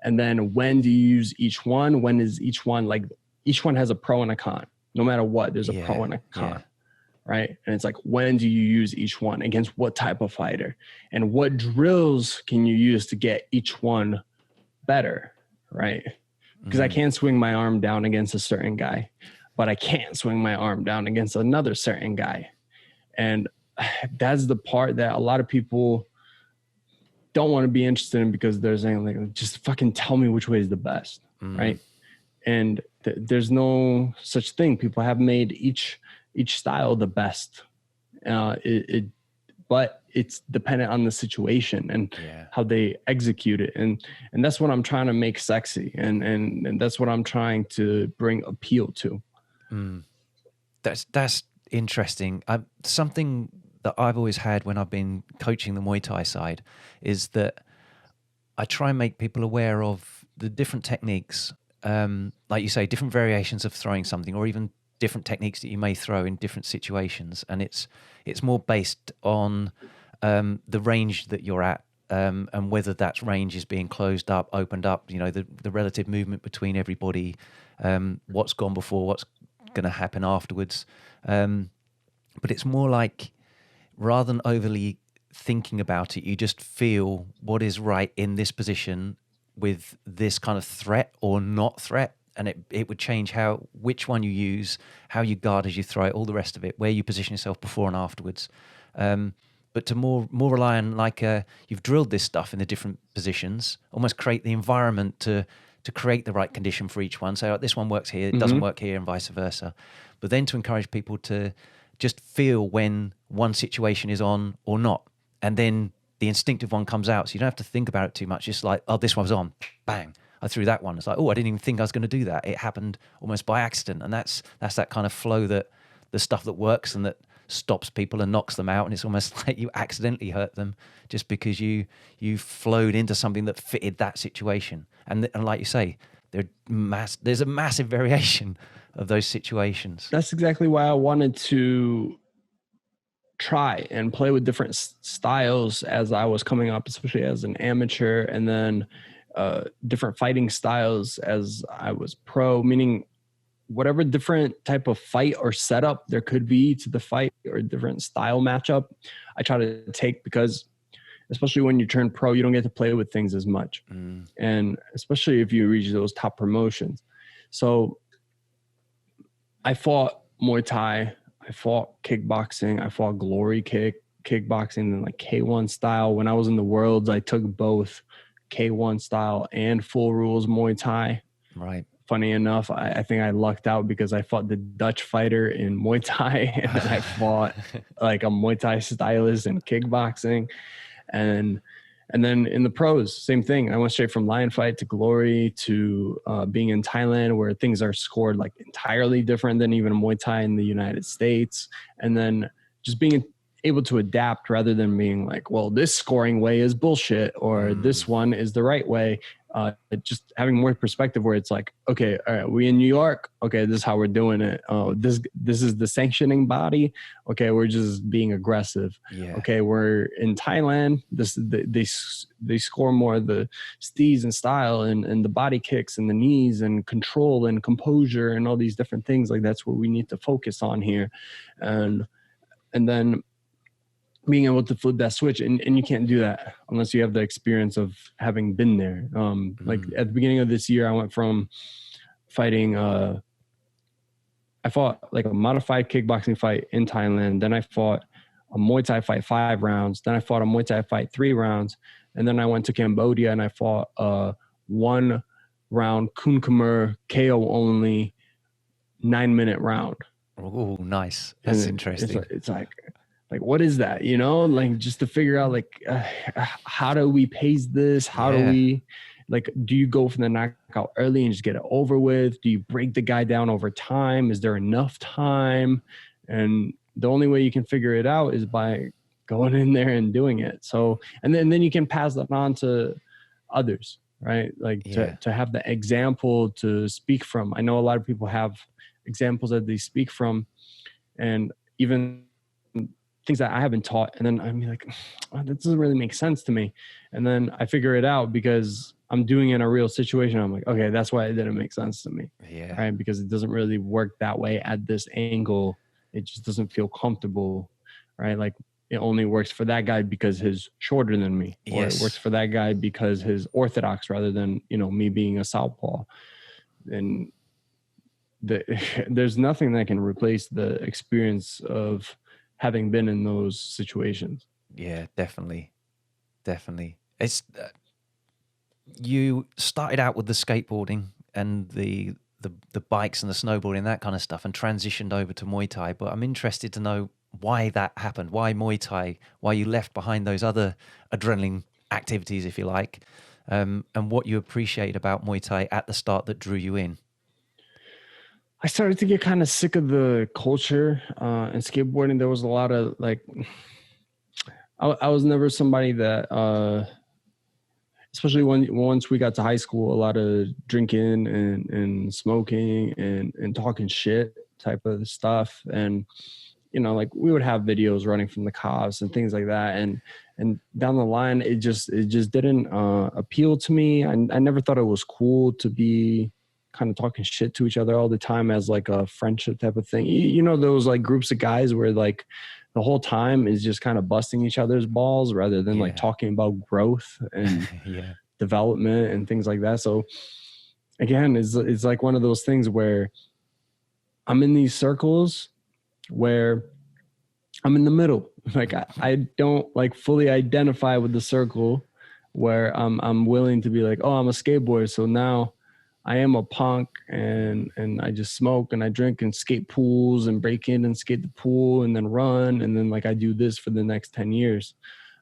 And then when do you use each one? When is each one, like each one has a pro and a con. No matter what, there's a pro and a con, right? And it's like, when do you use each one against what type of fighter? And what drills can you use to get each one better, right? Because I can't swing my arm down against a certain guy, but I can't swing my arm down against another certain guy. And that's the part that a lot of people don't want to be interested in, because they're saying like, just fucking tell me which way is the best, right? And there's no such thing. People have made each style the best. But it's dependent on the situation and how they execute it. And that's what I'm trying to make sexy. And that's what I'm trying to bring appeal to. That's interesting. Something that I've always had when I've been coaching the Muay Thai side is that I try and make people aware of the different techniques, like you say, different variations of throwing something, or even different techniques that you may throw in different situations. And it's more based on the range that you're at, and whether that range is being closed up, opened up, you know, the relative movement between everybody, what's gone before, what's going to happen afterwards. But it's more like, rather than overly thinking about it, you just feel what is right in this position with this kind of threat or not threat. And it would change which one you use, how you guard as you throw it, all the rest of it, where you position yourself before and afterwards. But to more rely on, like, you've drilled this stuff in the different positions, almost create the environment to create the right condition for each one. So like, this one works here, it doesn't work here, and vice versa. But then to encourage people to just feel when one situation is on or not. And then the instinctive one comes out. So you don't have to think about it too much. Just like, oh, this one's on, bang, I threw that one. It's like, oh, I didn't even think I was going to do that. It happened almost by accident. And that's that kind of flow, that the stuff that works and that stops people and knocks them out, and it's almost like you accidentally hurt them just because you flowed into something that fitted that situation. And like you say, there's a massive variation of those situations. That's exactly why I wanted to try and play with different styles as I was coming up, especially as an amateur, and then different fighting styles as I was pro, meaning whatever different type of fight or setup there could be to the fight or different style matchup, I try to take, because especially when you turn pro, you don't get to play with things as much. And especially if you reach those top promotions. So I fought Muay Thai, I fought kickboxing, I fought glory kickboxing, and like K1 style. When I was in the Worlds, I took both K1 style and full rules Muay Thai. Right. Funny enough, I think I lucked out because I fought the Dutch fighter in Muay Thai, and then I fought like a Muay Thai stylist in kickboxing. And then in the pros, same thing. I went straight from lion fight to glory to being in Thailand, where things are scored like entirely different than even Muay Thai in the United States. And then just being able to adapt rather than being like, well, this scoring way is bullshit, or this one is the right way. Just having more perspective where it's like, okay, all right, we in New York. Okay, this is how we're doing it. Oh, this is the sanctioning body. Okay, we're just being aggressive. Yeah. Okay, we're in Thailand. They score more the stees and style and the body kicks and the knees and control and composure and all these different things. Like that's what we need to focus on here, and then being able to flip that switch, and you can't do that unless you have the experience of having been there. Like at the beginning of this year, I went from fighting, I fought like a modified kickboxing fight in Thailand. Then I fought a Muay Thai fight 5 rounds. Then I fought a Muay Thai fight 3 rounds. And then I went to Cambodia and I fought a 1 round Kun Khmer KO only 9-minute round. Oh, nice. That's interesting. It's like, what is that? You know, like just to figure out like, how do we pace this? How do we, like, do you go for the knockout early and just get it over with? Do you break the guy down over time? Is there enough time? And the only way you can figure it out is by going in there and doing it. So, and then you can pass that on to others, right? Like to have the example to speak from. I know a lot of people have examples that they speak from, and even things that I haven't taught. And then I'm like, oh, that doesn't really make sense to me. And then I figure it out because I'm doing it in a real situation. I'm like, okay, that's why it didn't make sense to me. Yeah. Right. Because it doesn't really work that way at this angle. It just doesn't feel comfortable. Right. Like it only works for that guy because he's shorter than me. Or it works for that guy because he's orthodox rather than, you know, me being a southpaw. And there's nothing that can replace the experience of having been in those situations. Yeah, definitely. It's you started out with the skateboarding and the bikes and the snowboarding, that kind of stuff, and transitioned over to Muay Thai. But I'm interested to know why that happened, why Muay Thai, why you left behind those other adrenaline activities, if you like, and what you appreciate about Muay Thai at the start that drew you in. I started to get kind of sick of the culture and skateboarding. There was a lot of like, I was never somebody that, especially once we got to high school, a lot of drinking and smoking and talking shit type of stuff. And, you know, like we would have videos running from the cops and things like that. And down the line, it just didn't appeal to me. I never thought it was cool to be kind of talking shit to each other all the time as like a friendship type of thing. You know, those like groups of guys where like the whole time is just kind of busting each other's balls rather than like talking about growth and development and things like that. So again, it's like one of those things where I'm in these circles where I'm in the middle. Like I don't like fully identify with the circle where I'm willing to be like, oh, I'm a skateboarder. So now I am a punk and I just smoke and I drink and skate pools and break in and skate the pool and then run. And then like I do this for the next 10 years.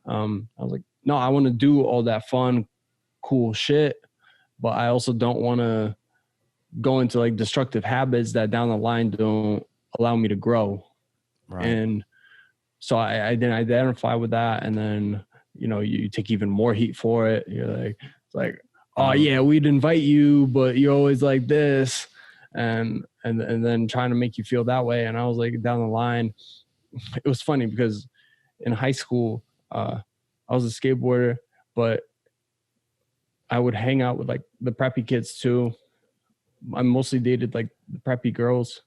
I was like, no, I want to do all that fun, cool shit. But I also don't want to go into like destructive habits that down the line don't allow me to grow. Right. And so I didn't identify with that. And then, you know, you take even more heat for it. You're like, it's like, oh yeah, we'd invite you, but you're always like this. And then trying to make you feel that way. And I was like, down the line, it was funny because in high school, I was a skateboarder, but I would hang out with like the preppy kids too. I mostly dated like the preppy girls.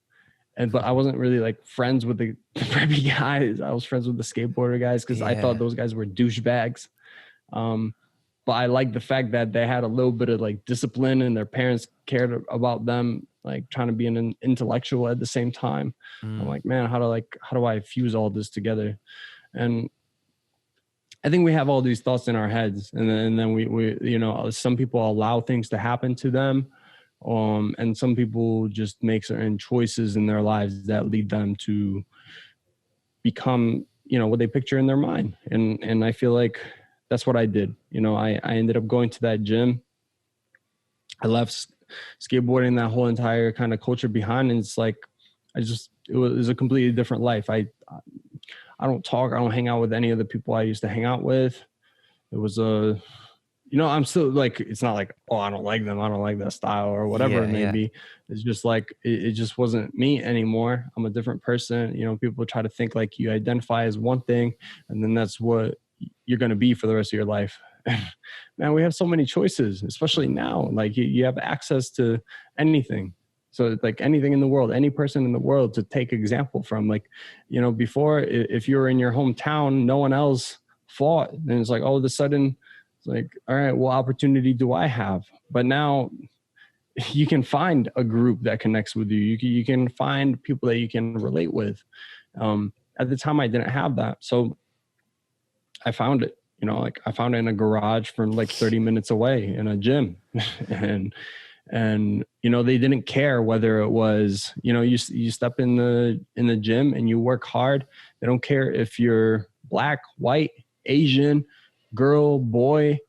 But I wasn't really like friends with the preppy guys. I was friends with the skateboarder guys because I thought those guys were douchebags. But I liked the fact that they had a little bit of like discipline and their parents cared about them, like trying to be an intellectual at the same time. I'm like, man, how do I fuse all this together? And I think we have all these thoughts in our heads, and then we you know, some people allow things to happen to them. And some people just make certain choices in their lives that lead them to become, you know, what they picture in their mind. And I feel like that's what I did. You know, I ended up going to that gym. I left skateboarding, that whole entire kind of culture behind. And it's like, it was a completely different life. I don't talk, I don't hang out with any of the people I used to hang out with. It was you know, I'm still like, it's not like, oh, I don't like them, I don't like that style or whatever it may be. It's just like, it just wasn't me anymore. I'm a different person. You know, people try to think like you identify as one thing, and then that's what you're going to be for the rest of your life. Man, we have so many choices, especially now. Like you have access to anything. So like anything in the world, any person in the world to take example from. Like, you know, before, if you were in your hometown, no one else fought. And it's like, all of a sudden, it's like, all right, what opportunity do I have? But now you can find a group that connects with you. You can find people that you can relate with. At the time, I didn't have that. So I found it, you know, like I found it in a garage from like 30 minutes away in a gym. and, you know, they didn't care whether it was, you know, you step in the gym and you work hard. They don't care if you're black, white, Asian, girl, boy,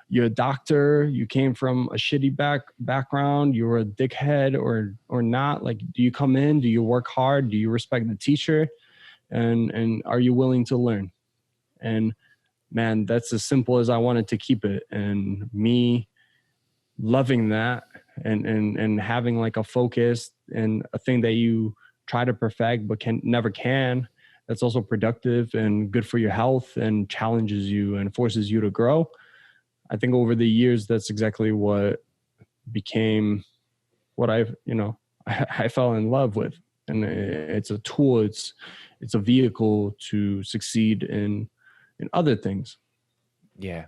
you're a doctor, you came from a shitty background, you were a dickhead or not. Like, do you come in? Do you work hard? Do you respect the teacher? And are you willing to learn? And man, that's as simple as I wanted to keep it. And me loving that and having like a focus and a thing that you try to perfect but never can, that's also productive and good for your health and challenges you and forces you to grow. I think over the years, that's exactly what became what I fell in love with. And it's a tool, it's a vehicle to succeed in other things. Yeah.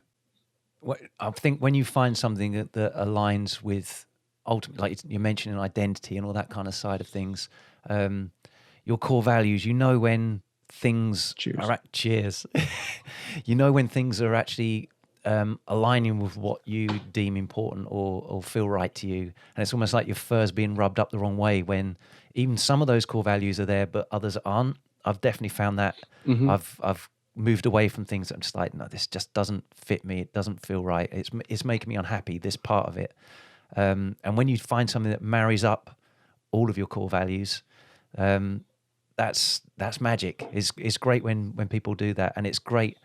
I think when you find something that aligns with ultimately, like you're mentioning identity and all that kind of side of things, your core values, you know, when things cheers. You know, when things are actually aligning with what you deem important or feel right to you. And it's almost like your fur's being rubbed up the wrong way when even some of those core values are there, but others aren't. I've definitely found that. Mm-hmm. I've moved away from things that I'm just like, no, this just doesn't fit me. It doesn't feel right. It's making me unhappy, this part of it. And when you find something that marries up all of your core values, that's magic. It's great when people do that. And it's great,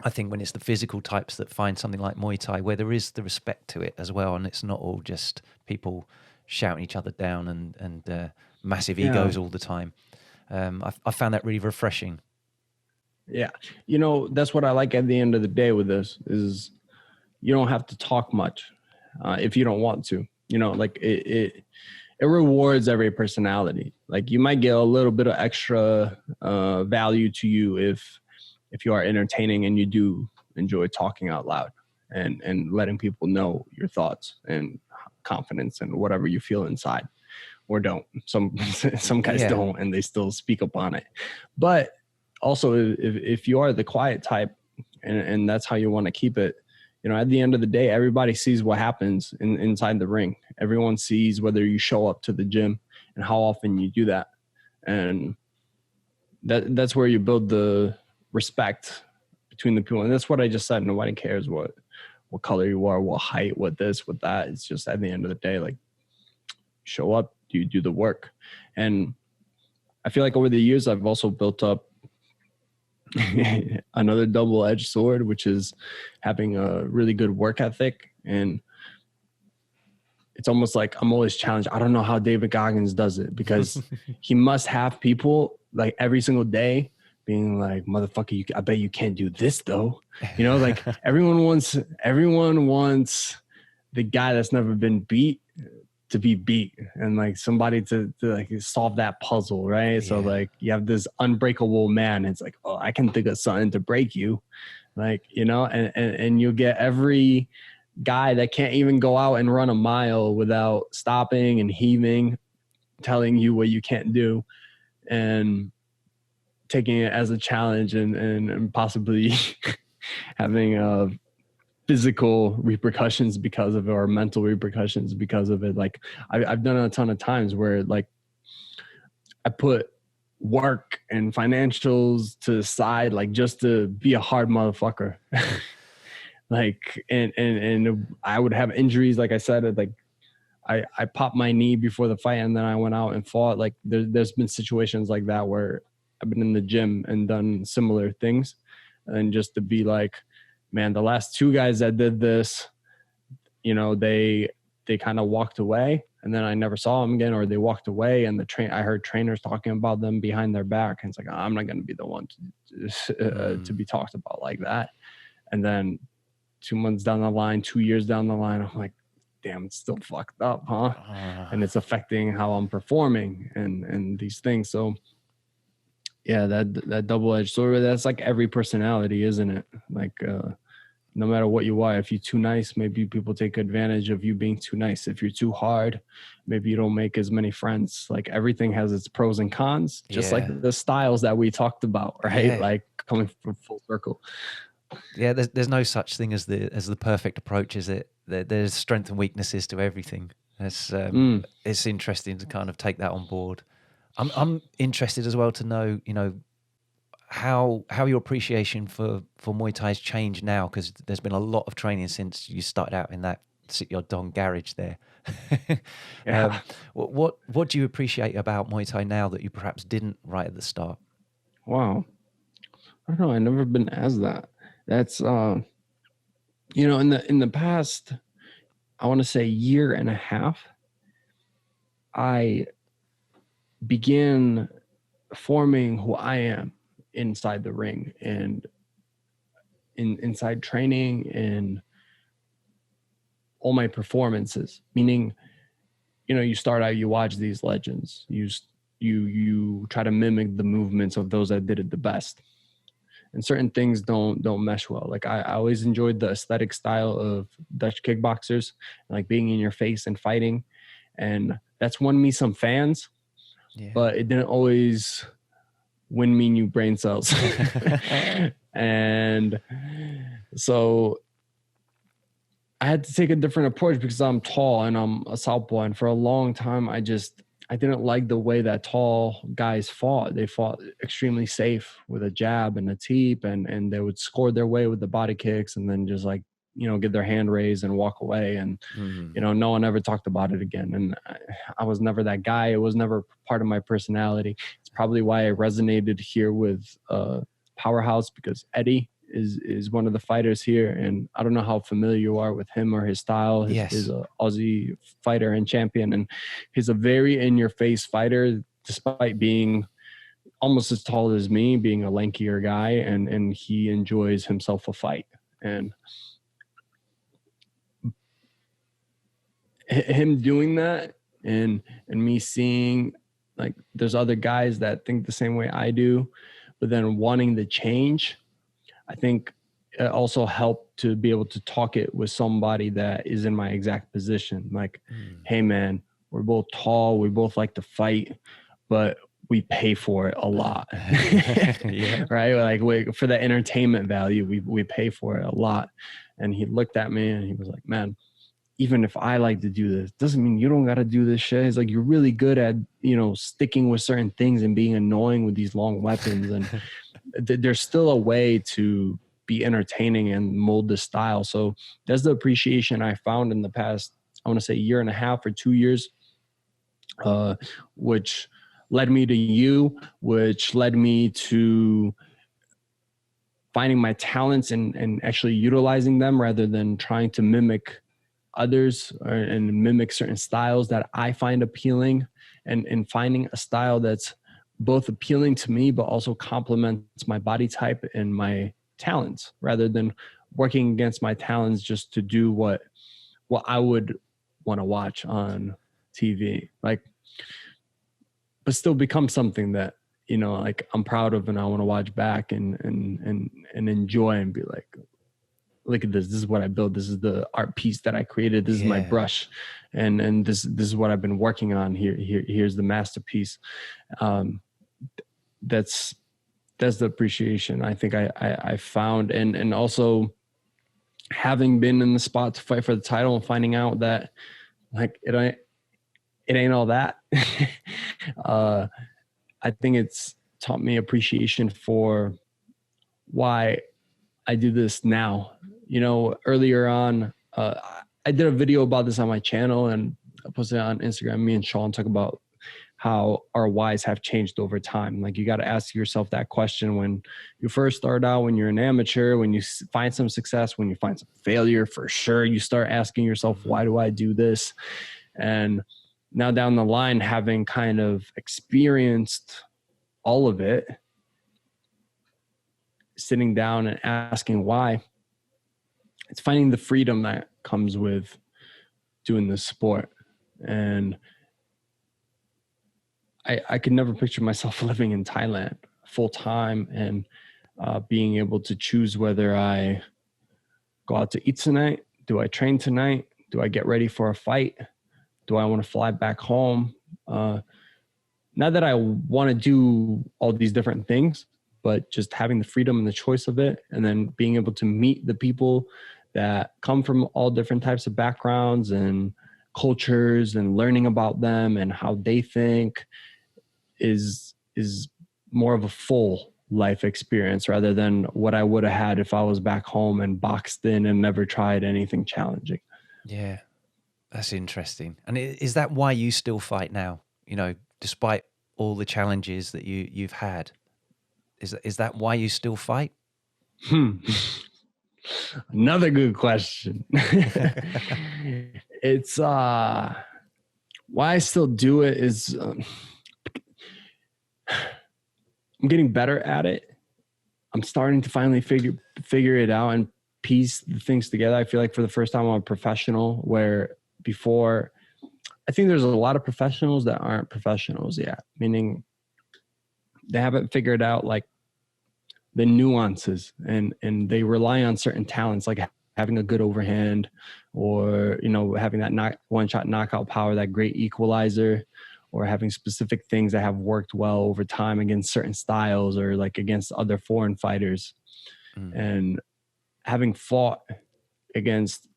I think, when it's the physical types that find something like Muay Thai where there is the respect to it as well. And it's not all just people shouting each other down and massive egos all the time. I found that really refreshing. Yeah. You know, that's what I like at the end of the day with this is you don't have to talk much if you don't want to. You know, like it rewards every personality. Like you might get a little bit of extra value to you if you are entertaining and you do enjoy talking out loud and letting people know your thoughts and confidence and whatever you feel inside or don't. Some guys don't, and they still speak up on it. But also if you are the quiet type and that's how you want to keep it, you know, at the end of the day, everybody sees what happens inside the ring. Everyone sees whether you show up to the gym and how often you do that. And that's where you build the respect between the people. And that's what I just said. Nobody cares what color you are, what height, what this, what that. It's just at the end of the day, like show up, you do the work. And I feel like over the years, I've also built up another double-edged sword, which is having a really good work ethic. And it's almost like I'm always challenged. I don't know how David Goggins does it, because he must have people like every single day being like, motherfucker, I bet you can't do this though. You know, like everyone wants the guy that's never been beat to be beat, and like somebody to like solve that puzzle, right? Yeah. So like you have this unbreakable man. It's like, oh, I can think of something to break you, like, you know, and you get every guy that can't even go out and run a mile without stopping and heaving, telling you what you can't do, and taking it as a challenge, and possibly having physical repercussions because of it, or mental repercussions because of it. Like I've done it a ton of times where like I put work and financials to the side, like just to be a hard motherfucker. Like, and I would have injuries. Like I said, like I popped my knee before the fight, and then I went out and fought. Like there's been situations like that where I've been in the gym and done similar things, and just to be like, man, the last two guys that did this, you know, they kind of walked away, and then I never saw them again, or they walked away, and I heard trainers talking about them behind their back, and it's like, I'm not going to be the one to be talked about like that. And then 2 months down the line, 2 years down the line, I'm like, damn, it's still fucked up, huh? And it's affecting how I'm performing and these things. So yeah, that double-edged sword, that's like every personality, isn't it? Like, no matter what you are, if you're too nice, maybe people take advantage of you being too nice. If you're too hard, maybe you don't make as many friends. Like everything has its pros and cons, just like the styles that we talked about, right? Like coming from full circle. Yeah, there's no such thing as the perfect approach, is it? There's strengths and weaknesses to everything. It's interesting to kind of take that on board. I'm interested as well to know, you know, how your appreciation for Muay Thai has changed now, because there's been a lot of training since you started out in that Sityodtong garage there. What do you appreciate about Muay Thai now that you perhaps didn't right at the start? Wow, I don't know. I've never been asked that. That's you know, in the past, I want to say year and a half, I began forming who I am inside the ring, and inside training, and all my performances. Meaning, you know, you start out, you watch these legends, you try to mimic the movements of those that did it the best, and certain things don't mesh well. Like I always enjoyed the aesthetic style of Dutch kickboxers, like being in your face and fighting, and that's won me some fans, but it didn't always win me new brain cells. And so I had to take a different approach, because I'm tall and I'm a southpaw, and for a long time I didn't like the way that tall guys fought. They fought extremely safe with a jab and a teep, and they would score their way with the body kicks, and then just like, you know, get their hand raised and walk away. And, you know, no one ever talked about it again. And I was never that guy. It was never part of my personality. It's probably why I resonated here with Powerhouse, because Eddie is one of the fighters here, and I don't know how familiar you are with him or his style. He's an Aussie fighter and champion, and he's a very in-your-face fighter, despite being almost as tall as me, being a lankier guy, and he enjoys himself a fight. And him doing that, and me seeing like there's other guys that think the same way I do, but then wanting to change, I think it also helped to be able to talk it with somebody that is in my exact position. Like, hey man, we're both tall, we both like to fight, but we pay for it a lot. Right? Like for the entertainment value, we pay for it a lot. And he looked at me and he was like, man, even if I like to do this, doesn't mean you don't got to do this shit. It's like, you're really good at, you know, sticking with certain things and being annoying with these long weapons. And there's still a way to be entertaining and mold the style. So that's the appreciation I found in the past, I want to say year and a half or 2 years, which led me to you, which led me to finding my talents and actually utilizing them rather than trying to mimic others and mimic certain styles that I find appealing, and finding a style that's both appealing to me, but also complements my body type and my talents, rather than working against my talents just to do what I would want to watch on TV, like, but still become something that, you know, like I'm proud of and I want to watch back and enjoy and be like, look at this. This is what I built. This is the art piece that I created. This is my brush. And this is what I've been working on. Here's the masterpiece. That's the appreciation I think I found. And also having been in the spot to fight for the title and finding out that like, it ain't all that. I think it's taught me appreciation for why I do this now. You know, earlier on, I did a video about this on my channel and I posted it on Instagram. Me and Sean talk about how our whys have changed over time. Like, you got to ask yourself that question when you first start out, when you're an amateur, when you find some success, when you find some failure, for sure, you start asking yourself, why do I do this? And now down the line, having kind of experienced all of it, sitting down and asking why, it's finding the freedom that comes with doing this sport. And I could never picture myself living in Thailand full time and being able to choose whether I go out to eat tonight. Do I train tonight? Do I get ready for a fight? Do I want to fly back home? Not that I want to do all these different things, but just having the freedom and the choice of it, and then being able to meet the people that come from all different types of backgrounds and cultures and learning about them and how they think is more of a full life experience rather than what I would have had if I was back home and boxed in and never tried anything challenging. Yeah, that's interesting. And is that why you still fight now? You know, despite all the challenges that you've had, is that why you still fight? Another good question. It's why I still do it is I'm getting better at it. I'm starting to finally figure it out and piece the things together. I feel like for the first time I'm a professional, where before I think there's a lot of professionals that aren't professionals yet, meaning they haven't figured out like the nuances and they rely on certain talents, like having a good overhand or, you know, having that one-shot knockout power, that great equalizer, or having specific things that have worked well over time against certain styles or like against other foreign fighters. And having fought against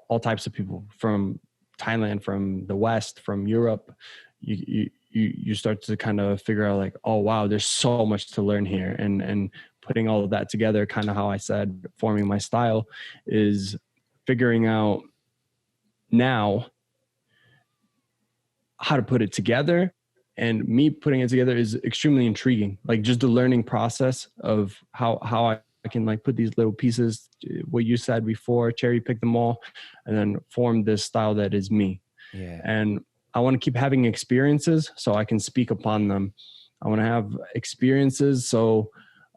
all types of people from Thailand, from the West, from Europe, you start to kind of figure out like, oh, wow, there's so much to learn here. And putting all of that together, kind of how I said, forming my style is figuring out now how to put it together. And me putting it together is extremely intriguing. Like just the learning process of how I can like put these little pieces, what you said before, cherry pick them all, and then form this style that is me. Yeah. And I want to keep having experiences so I can speak upon them. I want to have experiences so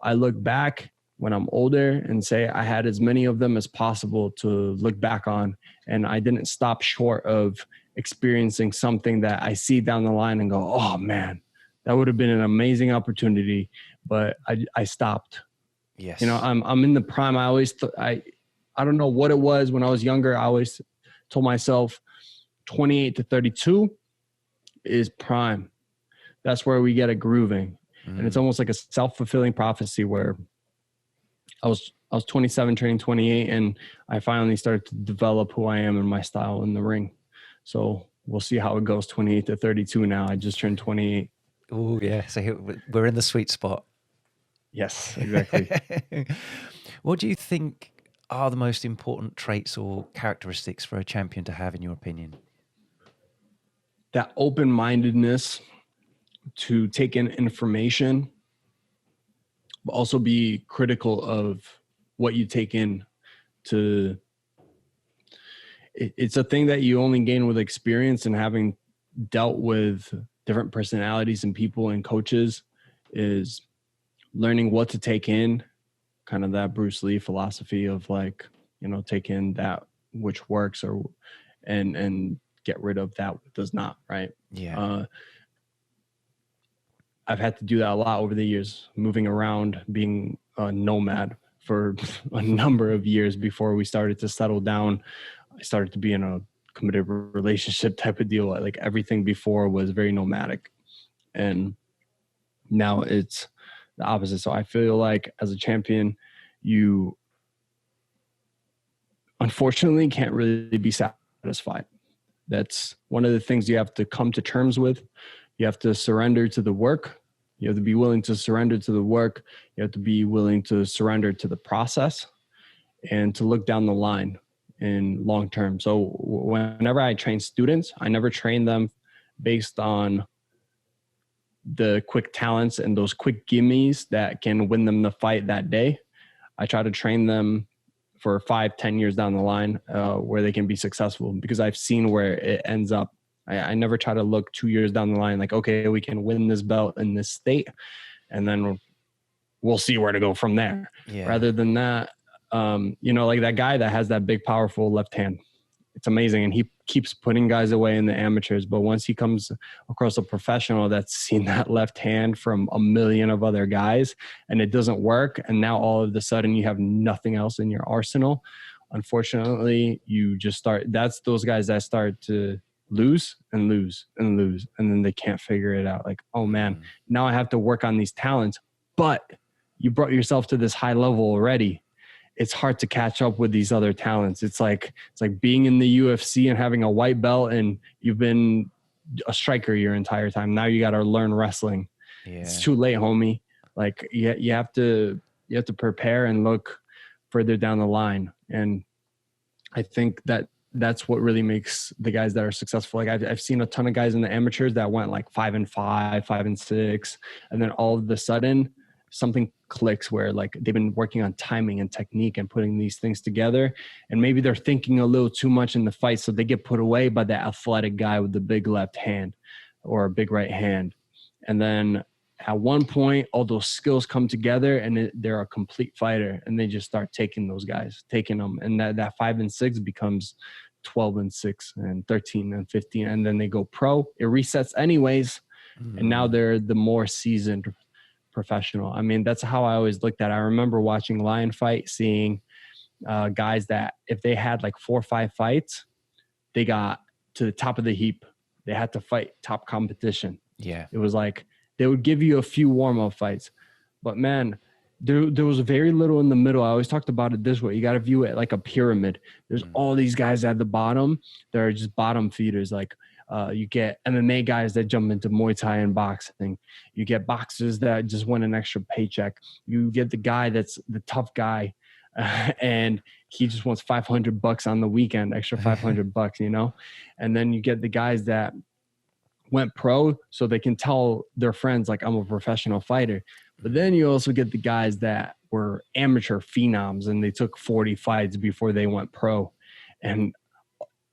I look back when I'm older and say I had as many of them as possible to look back on. And I didn't stop short of experiencing something that I see down the line and go, oh man, that would have been an amazing opportunity. But I stopped. Yes. You know, I'm in the prime. I don't know what it was when I was younger. I always told myself 28 to 32 is prime. That's where we get it grooving. And it's almost like a self-fulfilling prophecy where I was 27 turning 28 and I finally started to develop who I am and my style in the ring. So we'll see how it goes 28 to 32 now. I just turned 28. Oh yeah. So we're in the sweet spot. Yes, exactly. What do you think are the most important traits or characteristics for a champion to have in your opinion? That open-mindedness to take in information but also be critical of what you take in to, it's a thing that you only gain with experience and having dealt with different personalities and people and coaches, is learning what to take in, kind of that Bruce Lee philosophy of like, you know, take in that which works, or and get rid of that which does not, right? Yeah. I've had to do that a lot over the years, moving around, being a nomad for a number of years before we started to settle down. I started to be in a committed relationship type of deal. Like everything before was very nomadic, and now it's the opposite. So I feel like as a champion, you unfortunately can't really be satisfied. That's one of the things you have to come to terms with. You have to surrender to the work. You have to be willing to surrender to the work. You have to be willing to surrender to the process and to look down the line in long term. So whenever I train students, I never train them based on the quick talents and those quick gimmies that can win them the fight that day. I try to train them for 5-10 years down the line where they can be successful, because I've seen where it ends up. I never try to look 2 years down the line like, okay, we can win this belt in this state and then we'll see where to go from there. Yeah. Rather than that, you know, like that guy that has that big, powerful left hand, it's amazing. And he keeps putting guys away in the amateurs. But once he comes across a professional that's seen that left hand from a million of other guys and it doesn't work, and now all of a sudden you have nothing else in your arsenal, unfortunately, you just start, that's those guys that start to lose and lose and lose. And then they can't figure it out. Like, oh man, now I have to work on these talents, but you brought yourself to this high level already. It's hard to catch up with these other talents. It's like being in the UFC and having a white belt and you've been a striker your entire time. Now you got to learn wrestling. Yeah. It's too late, homie. Like you have to prepare and look further down the line. And I think that's what really makes the guys that are successful. Like I've seen a ton of guys in the amateurs that went like 5-5, 5-6, and then all of a sudden something clicks where like they've been working on timing and technique and putting these things together, and maybe they're thinking a little too much in the fight, so they get put away by that athletic guy with the big left hand or a big right hand. And then at one point all those skills come together and they're a complete fighter, and they just start taking those guys, taking them, and that 5-6 becomes 12-6 and 13-15, and then they go pro. It resets anyways, and now they're the more seasoned professional. I mean, that's how I always looked at it. I remember watching Lion Fight, seeing guys that if they had like 4 or 5 fights, they got to the top of the heap. They had to fight top competition. Yeah. It was like they would give you a few warm-up fights, but man, there was very little in the middle. I always talked about it this way. You got to view it like a pyramid. There's all these guys at the bottom that are just bottom feeders. Like you get MMA guys that jump into Muay Thai and boxing. You get boxers that just want an extra paycheck. You get the guy that's the tough guy and he just wants $500 on the weekend, extra $500, you know? And then you get the guys that went pro so they can tell their friends like, I'm a professional fighter. But then you also get the guys that were amateur phenoms and they took 40 fights before they went pro. And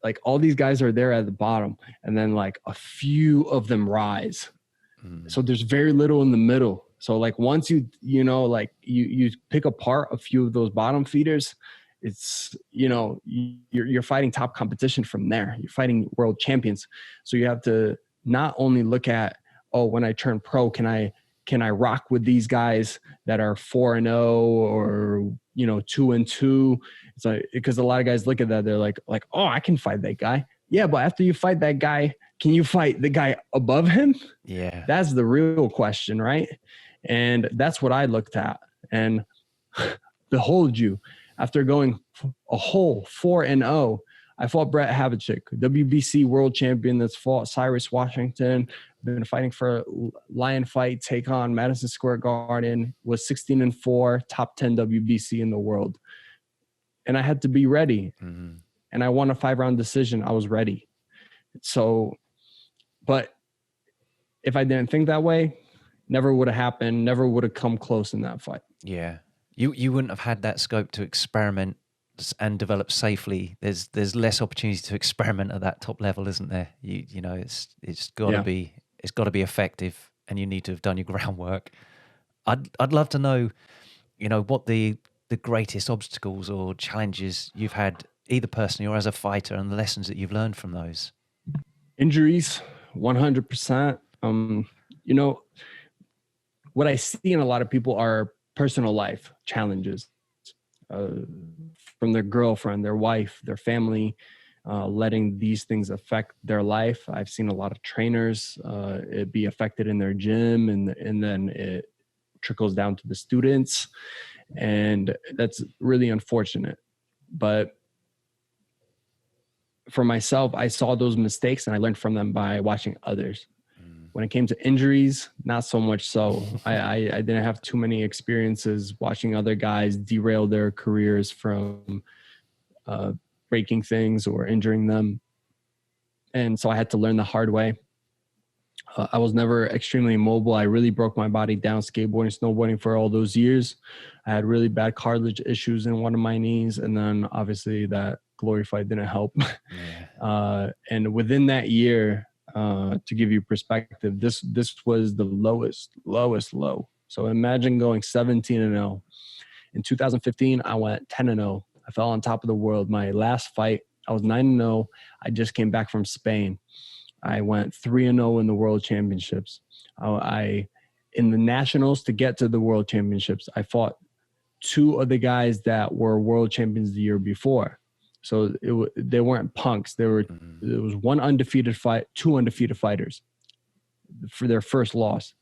like all these guys are there at the bottom, and then like a few of them rise. So there's very little in the middle. So like once you pick apart a few of those bottom feeders, it's, you know, you're fighting top competition from there. You're fighting world champions. So you have to not only look at, oh, when I turn pro, can I rock with these guys that are 4-0 or, you know, 2-2? It's like, because a lot of guys look at that, they're like, oh, I can fight that guy. Yeah, but after you fight that guy, can you fight the guy above him? Yeah, that's the real question, right? And that's what I looked at. And behold you, after going a whole 4-0, I fought Brett Heatrick, WBC world champion that's fought Cyrus Washington, been fighting for Lion Fight, take on Madison Square Garden, was 16-4, top 10 WBC in the world. And I had to be ready. And I won a 5-round decision. I was ready. So, but if I didn't think that way, never would have happened, never would have come close in that fight. Yeah. You wouldn't have had that scope to experiment and develop safely. There's less opportunity to experiment at that top level, isn't there? You know, it's got to be effective, and you need to have done your groundwork. I'd love to know, you know, what the greatest obstacles or challenges you've had, either personally or as a fighter, and the lessons that you've learned from those. Injuries, 100%. You know, what I see in a lot of people are personal life challenges, from their girlfriend, their wife, their family, letting these things affect their life. I've seen a lot of trainers it be affected in their gym, and then it trickles down to the students, and that's really unfortunate. But for myself, I saw those mistakes and I learned from them by watching others. When it came to injuries, not so much so. I didn't have too many experiences watching other guys derail their careers from breaking things or injuring them. And so I had to learn the hard way. I was never extremely mobile. I really broke my body down skateboarding, snowboarding for all those years. I had really bad cartilage issues in one of my knees. And then obviously that glory fight didn't help. Yeah. And within that year, to give you perspective, this was the lowest low. So imagine going 17-0. In 2015, I went 10-0. I fell on top of the world. My last fight, I was 9-0. I just came back from Spain. I went 3-0 in the world championships. In the nationals to get to the world championships, I fought two of the guys that were world champions the year before. So they weren't punks. There was one undefeated fight, two undefeated fighters for their first loss,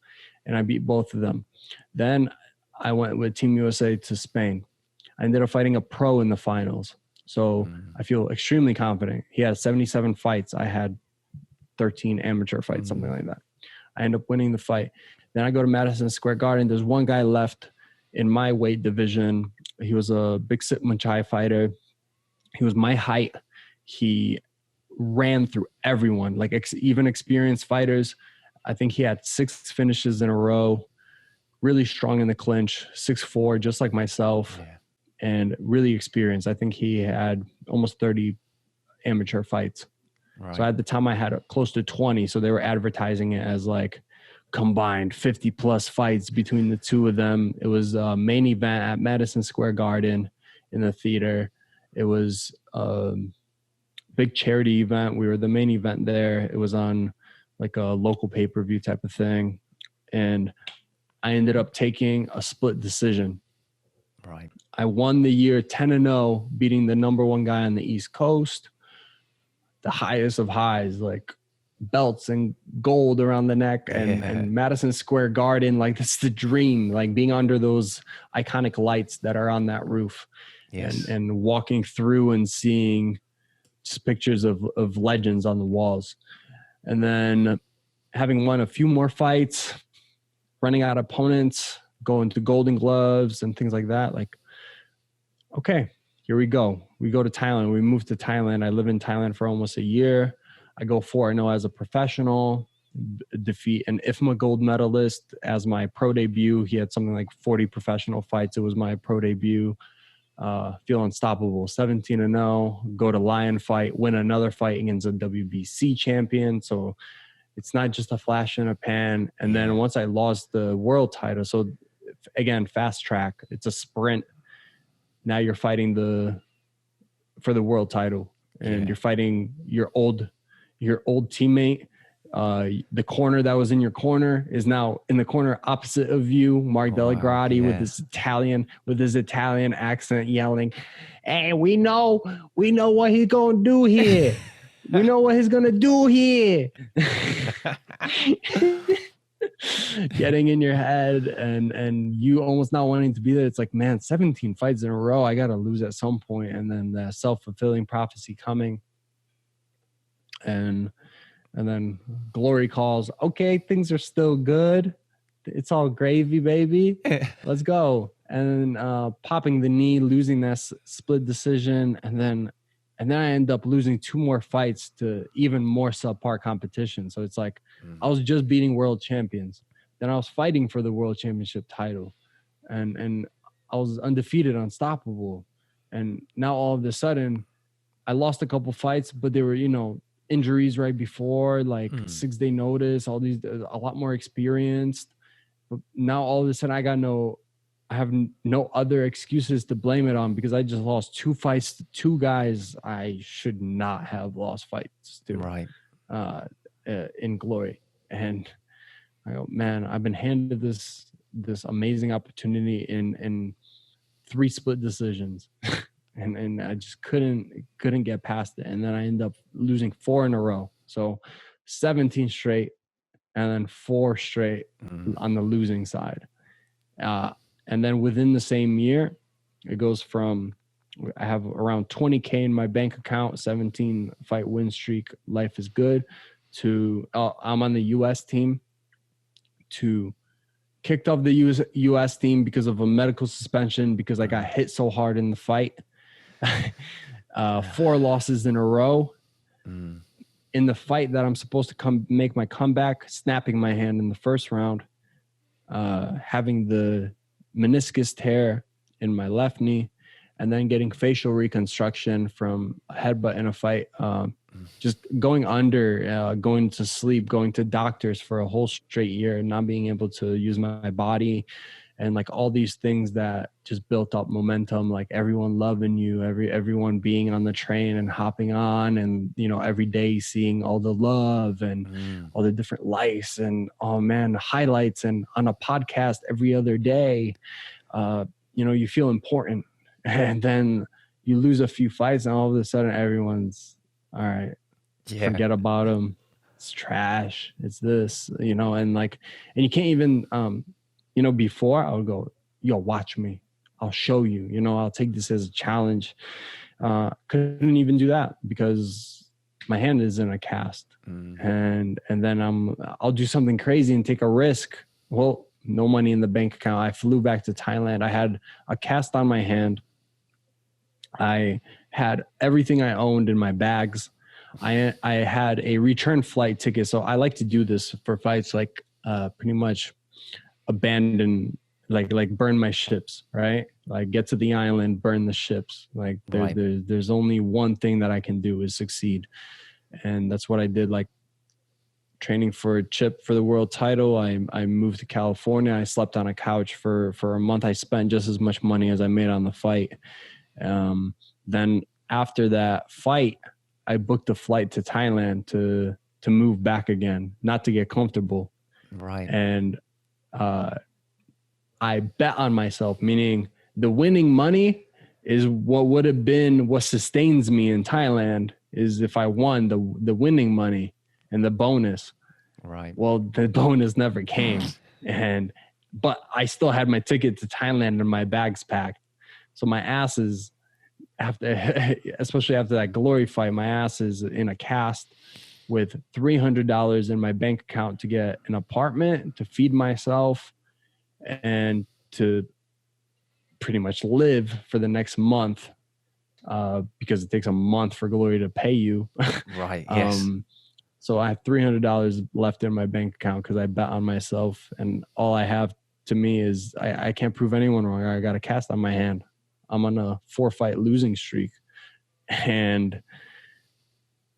and I beat both of them. Then I went with Team USA to Spain. I ended up fighting a pro in the finals. So I feel extremely confident. He had 77 fights. I had 13 amateur fights, something like that. I end up winning the fight. Then I go to Madison Square Garden. There's one guy left in my weight division. He was a big Muay Thai fighter. He was my height. He ran through everyone, like even experienced fighters. I think he had 6 finishes in a row, really strong in the clinch, 6'4", just like myself, and really experienced. I think he had almost 30 amateur fights. Right. So at the time I had close to 20. So they were advertising it as like combined 50 plus fights between the two of them. It was a main event at Madison Square Garden in the theater. It was a big charity event. We were the main event there. It was on like a local pay-per-view type of thing. And I ended up taking a split decision. Right. I won the year 10-0, beating the number one guy on the East Coast. The highest of highs, like belts and gold around the neck and Madison Square Garden. Like that's the dream, like being under those iconic lights that are on that roof. Yes. And walking through and seeing just pictures of legends on the walls. And then having won a few more fights, running out opponents, going to Golden Gloves and things like that. Like, okay, here we go. We go to Thailand. We moved to Thailand. I live in Thailand for almost a year. I go 4-0 as a professional, defeat an IFMA gold medalist as my pro debut. He had something like 40 professional fights. It was my pro debut. Feel unstoppable, 17-0, go to Lion Fight, win another fight against a WBC champion. So it's not just a flash in a pan. And then once I lost the world title, so again, fast track, it's a sprint. Now you're fighting for the world title, and you're fighting your old teammate. The corner that was in your corner is now in the corner opposite of you, Mark Delagrati, with his Italian accent yelling, "Hey, we know what he's gonna do here. We know what he's gonna do here." Getting in your head and you almost not wanting to be there. It's like, man, 17 fights in a row. I got to lose at some point. And then the self-fulfilling prophecy coming. And then glory calls. Okay, things are still good. It's all gravy, baby. Let's go. And popping the knee, losing that split decision. And then I end up losing 2 more fights to even more subpar competition. So it's like I was just beating world champions. then I was fighting for the world championship title, and I was undefeated, unstoppable. And now all of a sudden, I lost a couple fights, but they were, you know, injuries right before, like 6-day notice, all these, a lot more experienced. But now all of a sudden I have no other excuses to blame it on, because I just lost 2 fights to 2 guys I should not have lost fights to, Right. In glory. And I go, man, I've been handed this amazing opportunity in 3 split decisions. and I just couldn't get past it. And then I end up losing 4 in a row. So 17 straight, and then 4 straight on the losing side. And then within the same year, it goes from, I have around 20K in my bank account, 17 fight win streak, life is good, to I'm on the US team, to kicked off the US team because of a medical suspension, because I got hit so hard in the fight. 4 losses in a row. In the fight that I'm supposed to make my comeback, snapping my hand in the first round, having the meniscus tear in my left knee, and then getting facial reconstruction from a headbutt in a fight, just going under, going to sleep, going to doctors for a whole straight year, not being able to use my body, and like all these things that just built up momentum, like everyone loving you, everyone being on the train and hopping on, and, you know, every day seeing all the love and all the different likes and, oh man, highlights, and on a podcast every other day. You know, you feel important, and then you lose a few fights, and all of a sudden everyone's all right. Forget about them. It's trash. It's this, you know, and you can't even, you know, before I would go, yo, watch me. I'll show you, you know, I'll take this as a challenge. Couldn't even do that because my hand is in a cast. And then I'll do something crazy and take a risk. Well, no money in the bank account. I flew back to Thailand. I had a cast on my hand. I had everything I owned in my bags. I had a return flight ticket. So I like to do this for fights, like pretty much abandon, like burn my ships, right? Like get to the island, burn the ships. Like there's only one thing that I can do is succeed. And that's what I did. Like training for a chip for the world title. I moved to California. I slept on a couch for a month. I spent just as much money as I made on the fight. Then after that fight, I booked a flight to Thailand to move back again, not to get comfortable. Right. And I bet on myself, meaning the winning money is what would have been what sustains me in Thailand, is if I won the winning money and the bonus. Right. Well, the bonus never came. But I still had my ticket to Thailand and my bags packed. So my ass is, especially after that glory fight, my ass is in a cast with $300 in my bank account to get an apartment, to feed myself, and to pretty much live for the next month, because it takes a month for glory to pay you. Right. Yes. So I have $300 left in my bank account because I bet on myself, and all I have to me is I can't prove anyone wrong. I got a cast on my hand. I'm on a 4-fight losing streak, and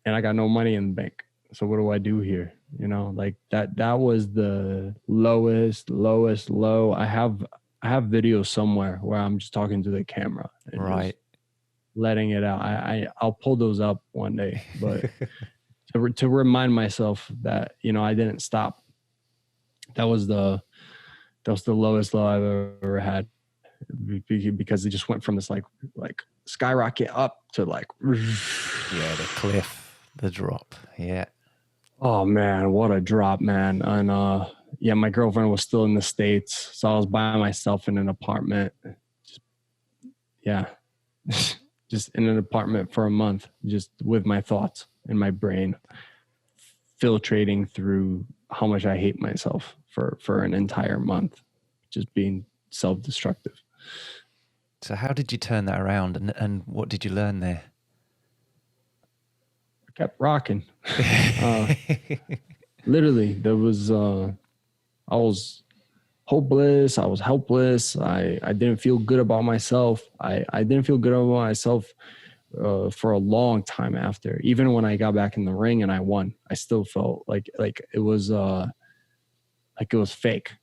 I got no money in the bank. So what do I do here? You know, like that was the lowest low. I have videos somewhere where I'm just talking to the camera and just letting it out. I'll pull those up one day, but to remind myself that, you know, I didn't stop. That was the lowest low I've ever had, because it just went from this like skyrocket up to like, yeah, the cliff, the drop. Yeah. Oh man, what a drop, man. And yeah, my girlfriend was still in the States, so I was by myself in an apartment. Just in an apartment for a month, just with my thoughts in my brain, filtrating through how much I hate myself for an entire month, just being self-destructive. So how did you turn that around, and what did you learn there? I kept rocking. Literally, there was a I was hopeless. I was helpless. I didn't feel good about myself. I didn't feel good about myself for a long time after. Even when I got back in the ring and I won, I still felt like it was fake.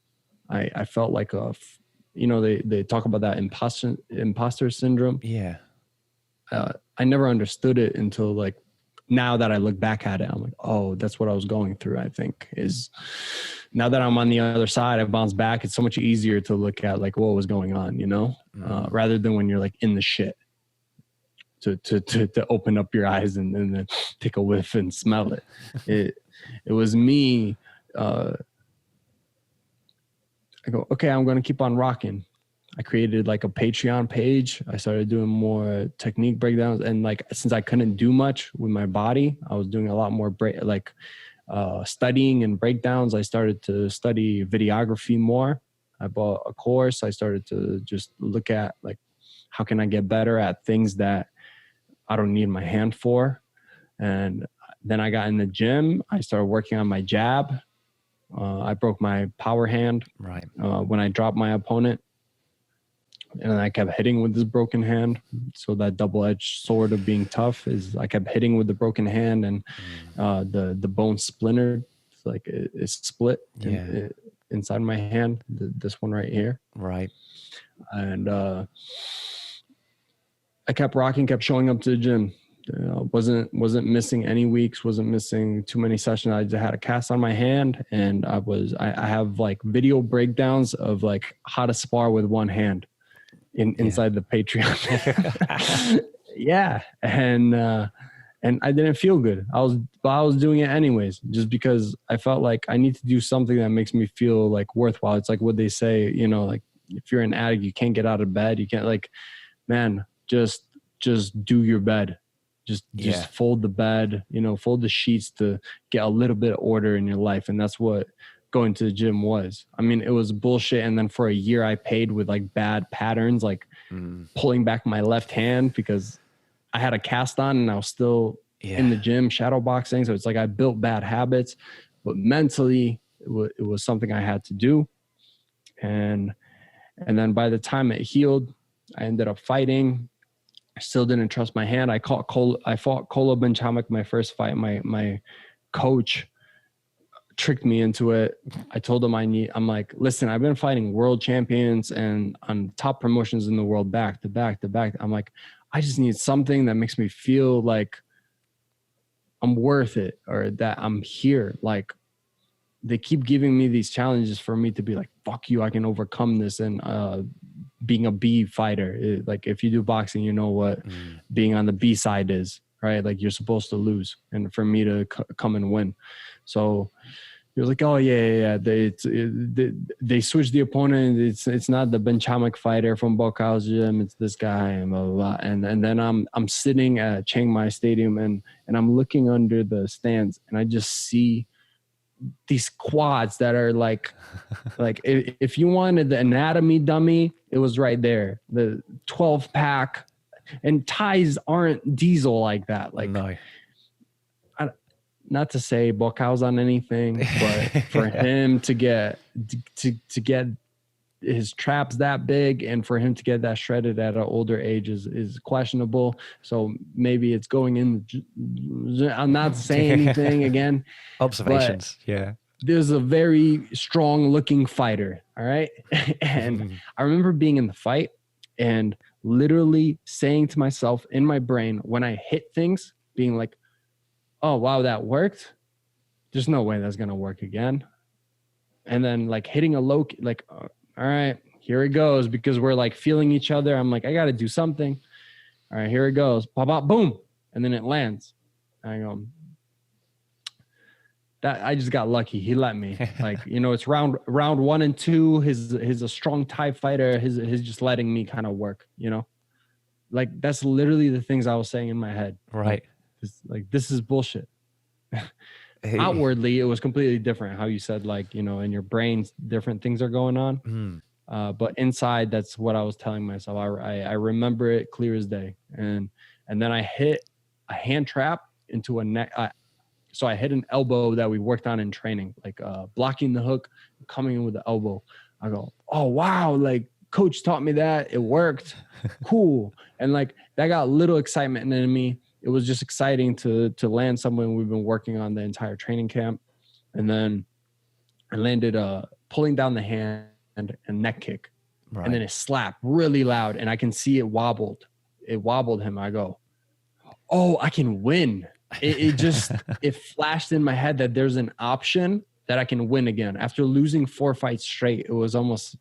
I felt like they talk about that imposter syndrome. Yeah. I never understood it until like now that I look back at it. I'm like, oh, that's what I was going through. I think is now that I'm on the other side, I bounce back. It's so much easier to look at like what was going on, rather than when you're like in the shit. To open up your eyes and then take a whiff and smell it. It was me. I go, okay, I'm going to keep on rocking. I created like a Patreon page. I started doing more technique breakdowns. And like, since I couldn't do much with my body, I was doing a lot more studying and breakdowns. I started to study videography more. I bought a course. I started to just look at like, how can I get better at things that I don't need my hand for? And then I got in the gym. I started working on my jab. I broke my power hand when I dropped my opponent. And I kept hitting with this broken hand. So that double-edged sword of being tough is I kept hitting with the broken hand, and the bone splintered. It's like it's split inside my hand, this one right here. Right. And I kept rocking, kept showing up to the gym. Wasn't missing any weeks, wasn't missing too many sessions. I just had a cast on my hand, and I have like video breakdowns of like how to spar with one hand inside the Patreon. Yeah. And I didn't feel good. I was doing it anyways, just because I felt like I need to do something that makes me feel like worthwhile. It's like what they say, like if you're an addict, you can't get out of bed. You can't like, man, just do your bed. Just fold the bed, fold the sheets to get a little bit of order in your life. And that's what going to the gym was. I mean, it was bullshit. And then for a year I paid with like bad patterns, like pulling back my left hand because I had a cast on and I was still in the gym shadow boxing. So it's like I built bad habits, but mentally it was something I had to do. And then by the time it healed, I ended up fighting. I still didn't trust my hand. I fought Kolo Benchamak my first fight. My coach tricked me into it. I told him I'm like, listen, I've been fighting world champions and on top promotions in the world back to back to back. I'm like, I just need something that makes me feel like I'm worth it or that I'm here. Like they keep giving me these challenges for me to be like, fuck you, I can overcome this. And being a B fighter, like if you do boxing, you know what being on the B side is, right? Like you're supposed to lose and for me to come and win. So he was like, oh yeah. They switched the opponent. It's not the Benchamak fighter from Bokau's gym. It's this guy and blah, blah, blah. And then I'm sitting at Chiang Mai Stadium and I'm looking under the stands and I just see these quads that are like if you wanted the anatomy dummy, it was right there. The 12 pack and ties aren't diesel like that. Like no. Not to say Bokau's on anything, but for him to get his traps that big and for him to get that shredded at an older age is questionable. So maybe it's going in. I'm not saying anything again. Observations. Yeah. There's a very strong looking fighter. All right. And I remember being in the fight and literally saying to myself in my brain when I hit things, being like, oh, wow, that worked. There's no way that's going to work again. And then like hitting a low, like, all right, here it goes. Because we're like feeling each other. I'm like, I got to do something. All right, here it goes. Pop, pop, boom. And then it lands. I go, that I just got lucky. He let me. Like, it's round 1 and 2. He's a strong Thai fighter. He's just letting me kind of work, Like that's literally the things I was saying in my head. Right. This is bullshit. Outwardly, it was completely different. How you said, like, in your brain, different things are going on. But inside, that's what I was telling myself. I remember it clear as day. And then I hit a hand trap into a neck. So I hit an elbow that we worked on in training, like blocking the hook, coming in with the elbow. I go, oh, wow. Like coach taught me that. It worked. Cool. And like that got a little excitement in me. It was just exciting to land someone we've been working on the entire training camp. And then I landed pulling down the hand and neck kick. Right. And then it slapped really loud and I can see it wobbled. It wobbled him. I go, oh, I can win. It just, it flashed in my head that there's an option that I can win again. After losing 4 fights straight, it was almost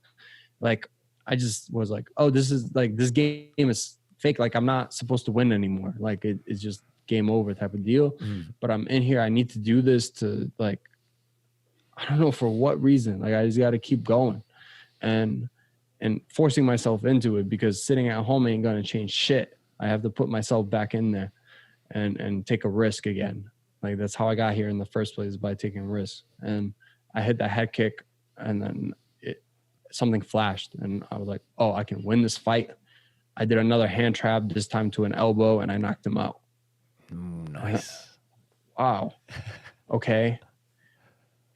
like, I just was like, oh, this is like, this game is fake. Like I'm not supposed to win anymore. Like it's just game over type of deal. But I'm in here. I need to do this to like, I don't know for what reason. Like I just got to keep going and forcing myself into it because sitting at home ain't going to change shit. I have to put myself back in there and take a risk again. Like that's how I got here in the first place, by taking risks. And I hit that head kick and then something flashed and I was like, oh, I can win this fight. I did another hand trap, this time to an elbow, and I knocked him out. Nice. Wow. Okay.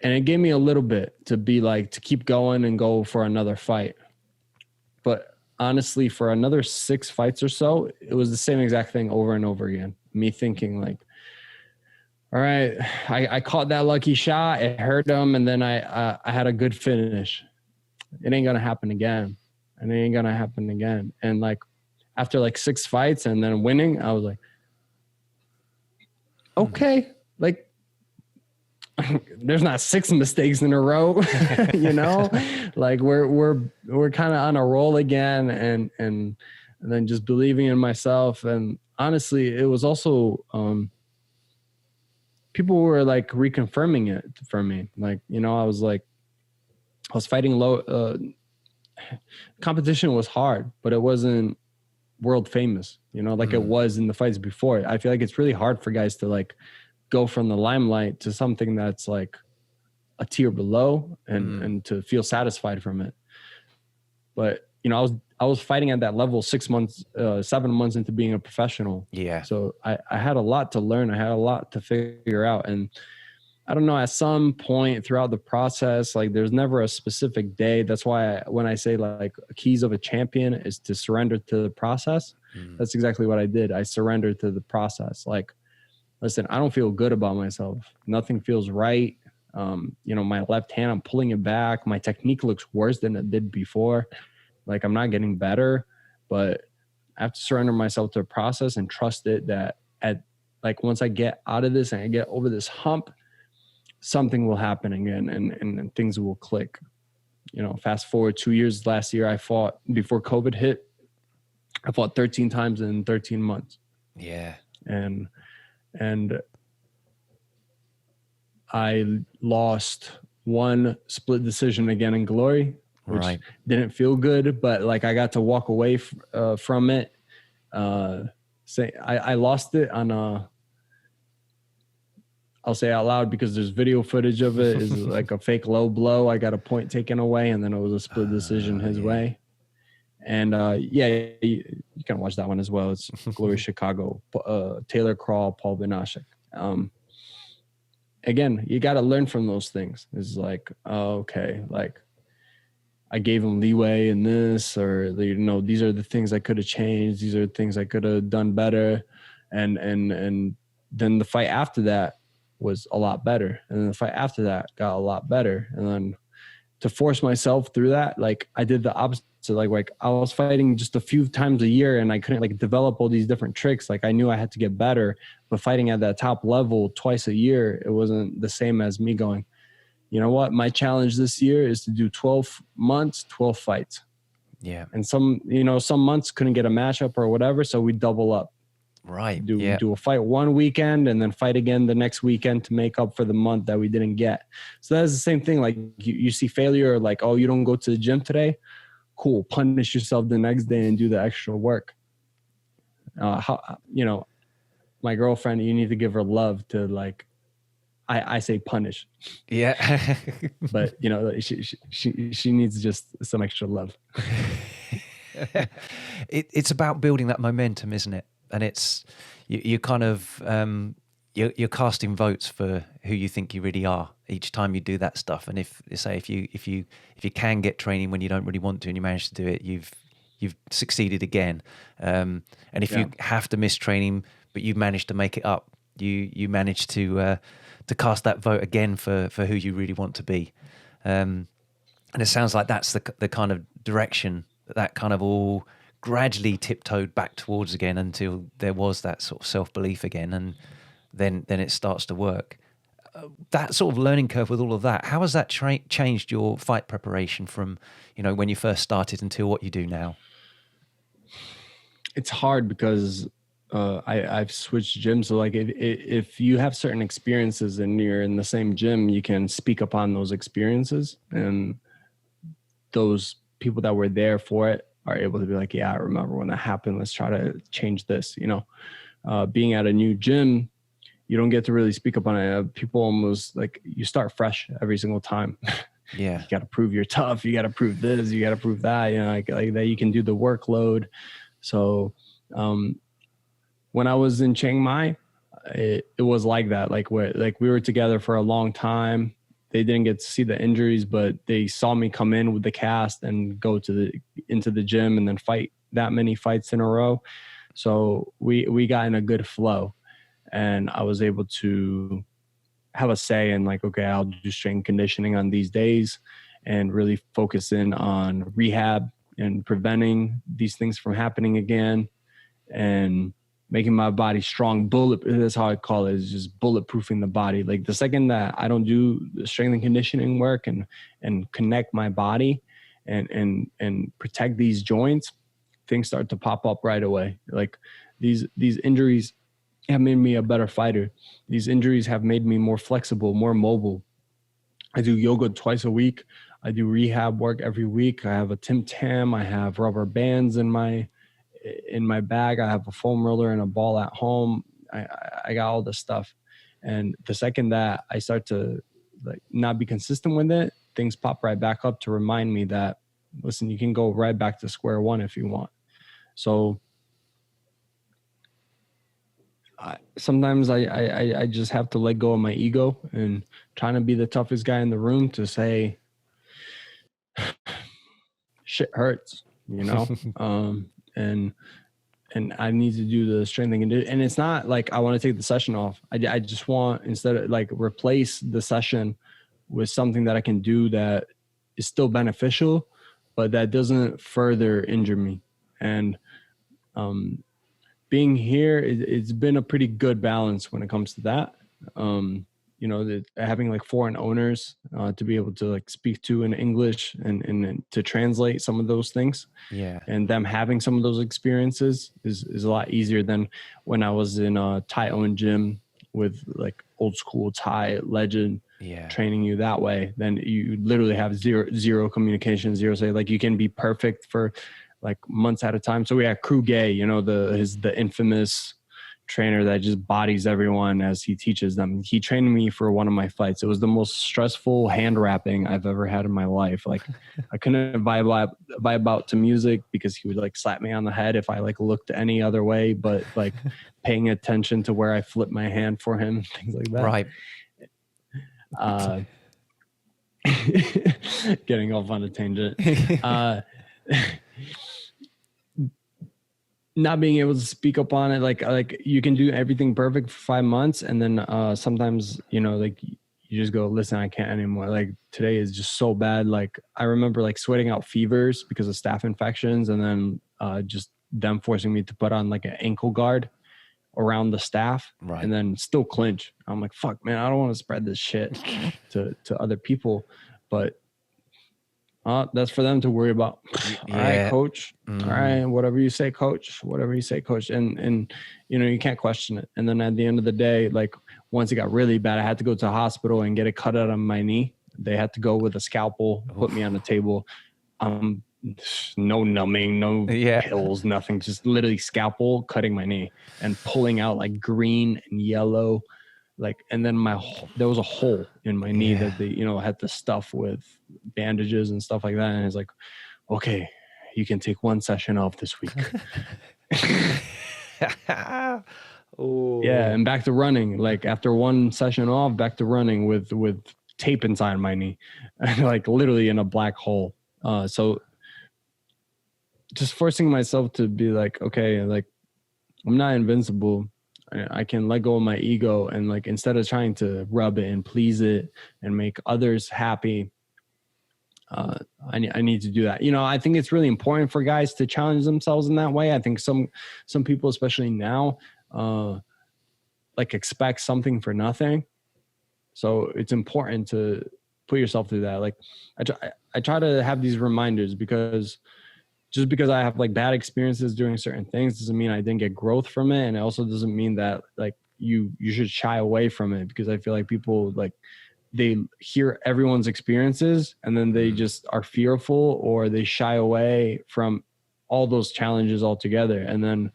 And it gave me a little bit to be like, to keep going and go for another fight. But honestly, for another 6 fights or so, it was the same exact thing over and over again. Me thinking like, all right, I caught that lucky shot. It hurt him. And then I had a good finish. It ain't going to happen again. And it ain't going to happen again. And like, after like 6 fights and then winning, I was like, okay, like there's not 6 mistakes in a row, you know, like we're kind of on a roll again and then just believing in myself. And honestly, it was also, people were like reconfirming it for me. Like, you know, I was fighting low, competition was hard, but it wasn't world famous, you know, like it was in the fights before. I feel like it's really hard for guys to like go from the limelight to something that's like a tier below and to feel satisfied from it. But, you know, I was fighting at that level 6 months, 7 months into being a professional. Yeah. So I had a lot to learn. I had a lot to figure out. And I don't know, at some point throughout the process, like there's never a specific day. That's why when I say like keys of a champion is to surrender to the process, that's exactly what I did. I surrendered to the process. Like, listen, I don't feel good about myself. Nothing feels right. You know, my left hand, I'm pulling it back. My technique looks worse than it did before. Like I'm not getting better, but I have to surrender myself to a process and trust it that like once I get out of this and I get over this hump, something will happen again and things will click. You know, fast forward 2 years, last year I fought, before COVID hit, I fought 13 times in 13 months. Yeah. And I lost 1 split decision again in Glory, which didn't feel good, but like I got to walk away from it. Say I lost it on I'll say out loud because there's video footage of it. Is like a fake low blow. I got a point taken away, and then it was a split decision his way. And you can watch that one as well. It's Glory Chicago, Taylor Crawl, Paul Banasiak. Again, you got to learn from those things. It's like, okay, like I gave him leeway in this, or you know, these are the things I could have changed. These are the things I could have done better. And then the fight after that was a lot better. And then the fight after that got a lot better. And then to force myself through that, like I did the opposite. Like I was fighting just a few times a year and I couldn't like develop all these different tricks. Like I knew I had to get better, but fighting at that top level twice a year, it wasn't the same as me going, you know what? My challenge this year is to do 12 months, 12 fights. Yeah. And some months couldn't get a matchup or whatever. So we double up. Right. Do a fight one weekend and then fight again the next weekend to make up for the month that we didn't get. So that's the same thing. Like you see failure, like, oh, you don't go to the gym today. Cool. Punish yourself the next day and do the extra work. My girlfriend, you need to give her love to like, I say punish. Yeah. But you know, she needs just some extra love. It's about building that momentum, isn't it? And it's you kind of you're casting votes for who you think you really are each time you do that stuff. And if you can get training when you don't really want to and you manage to do it, you've succeeded again. And if you have to miss training but you've managed to make it up, you managed to cast that vote again for who you really want to be. And it sounds like that's the kind of direction that kind of all gradually tiptoed back towards again until there was that sort of self-belief again, and then it starts to work. That sort of learning curve with all of that, how has that changed your fight preparation from, when you first started until what you do now? It's hard because I've switched gyms. So like if you have certain experiences and you're in the same gym, you can speak upon those experiences, and those people that were there for it are able to be like, yeah, I remember when that happened. Let's try to change this. Being at a new gym, you don't get to really speak up on it. People almost like you start fresh every single time. Yeah. You got to prove you're tough. You got to prove this. You got to prove that. Like that you can do the workload. So when I was in Chiang Mai, it was like that. Like we were together for a long time. They didn't get to see the injuries, but they saw me come in with the cast and go into the gym and then fight that many fights in a row. So we got in a good flow, and I was able to have a say in like, okay, I'll do strength conditioning on these days and really focus in on rehab and preventing these things from happening again, and making my body strong. That's how I call it, is just bulletproofing the body. Like the second that I don't do the strength and conditioning work and connect my body and protect these joints, things start to pop up right away. Like these injuries have made me a better fighter. These injuries have made me more flexible, more mobile. I do yoga twice a week. I do rehab work every week. I have a Tim Tam. I have rubber bands in my bag. I have a foam roller and a ball at home. I got all this stuff. And the second that I start to like not be consistent with it, things pop right back up to remind me that, listen, you can go right back to square one if you want. So sometimes I just have to let go of my ego and trying to be the toughest guy in the room to say, shit hurts, and I need to do the strength thing. And it's not like I want to take the session off. I just want, instead of like replace the session with something that I can do that is still beneficial, but that doesn't further injure me. And being here, it's been a pretty good balance when it comes to that. Having like foreign owners to be able to like speak to in English and to translate some of those things. Yeah. And them having some of those experiences is a lot easier than when I was in a Thai-owned gym with like old school Thai legend training you that way. Then you literally have zero communication, zero say. Like you can be perfect for like months at a time. So we had Crew Gay, the infamous trainer that just bodies everyone as he teaches them. He trained me for one of my fights. It was the most stressful hand wrapping I've ever had in my life. Like I couldn't vibe out to music because he would like slap me on the head if I like looked any other way, but like paying attention to where I flip my hand for him, things like that. Right. Getting off on a tangent. Not being able to speak up on it, like you can do everything perfect for 5 months, and then sometimes like you just go, listen, I can't anymore. Like today is just so bad. Like I remember like sweating out fevers because of staph infections, and then just them forcing me to put on like an ankle guard around the staff, right, and then still clinch. I'm like, fuck, man, I don't want to spread this shit to other people, but that's for them to worry about. Yeah. All right, coach. All right, whatever you say, coach. Whatever you say, coach. And you can't question it. And then at the end of the day, like once it got really bad, I had to go to the hospital and get it cut out on my knee. They had to go with a scalpel, put me on the table. No numbing, no pills, nothing. Just literally scalpel cutting my knee and pulling out like green and yellow. Like, and then there was a hole in my knee that they, had to stuff with bandages and stuff like that. And it's like, okay, you can take one session off this week. Oh, Yeah, and back to running. Like after one session off, back to running with tape inside my knee, like literally in a black hole. So just forcing myself to be like, okay, like I'm not invincible. I can let go of my ego, and like instead of trying to rub it and please it and make others happy, I need to do that. You know, I think it's really important for guys to challenge themselves in that way. I think some people, especially now, like expect something for nothing. So it's important to put yourself through that. Like I try to have these reminders, because just because I have like bad experiences doing certain things doesn't mean I didn't get growth from it. And it also doesn't mean that like you should shy away from it, because I feel like people like they hear everyone's experiences and then they just are fearful, or they shy away from all those challenges altogether. And then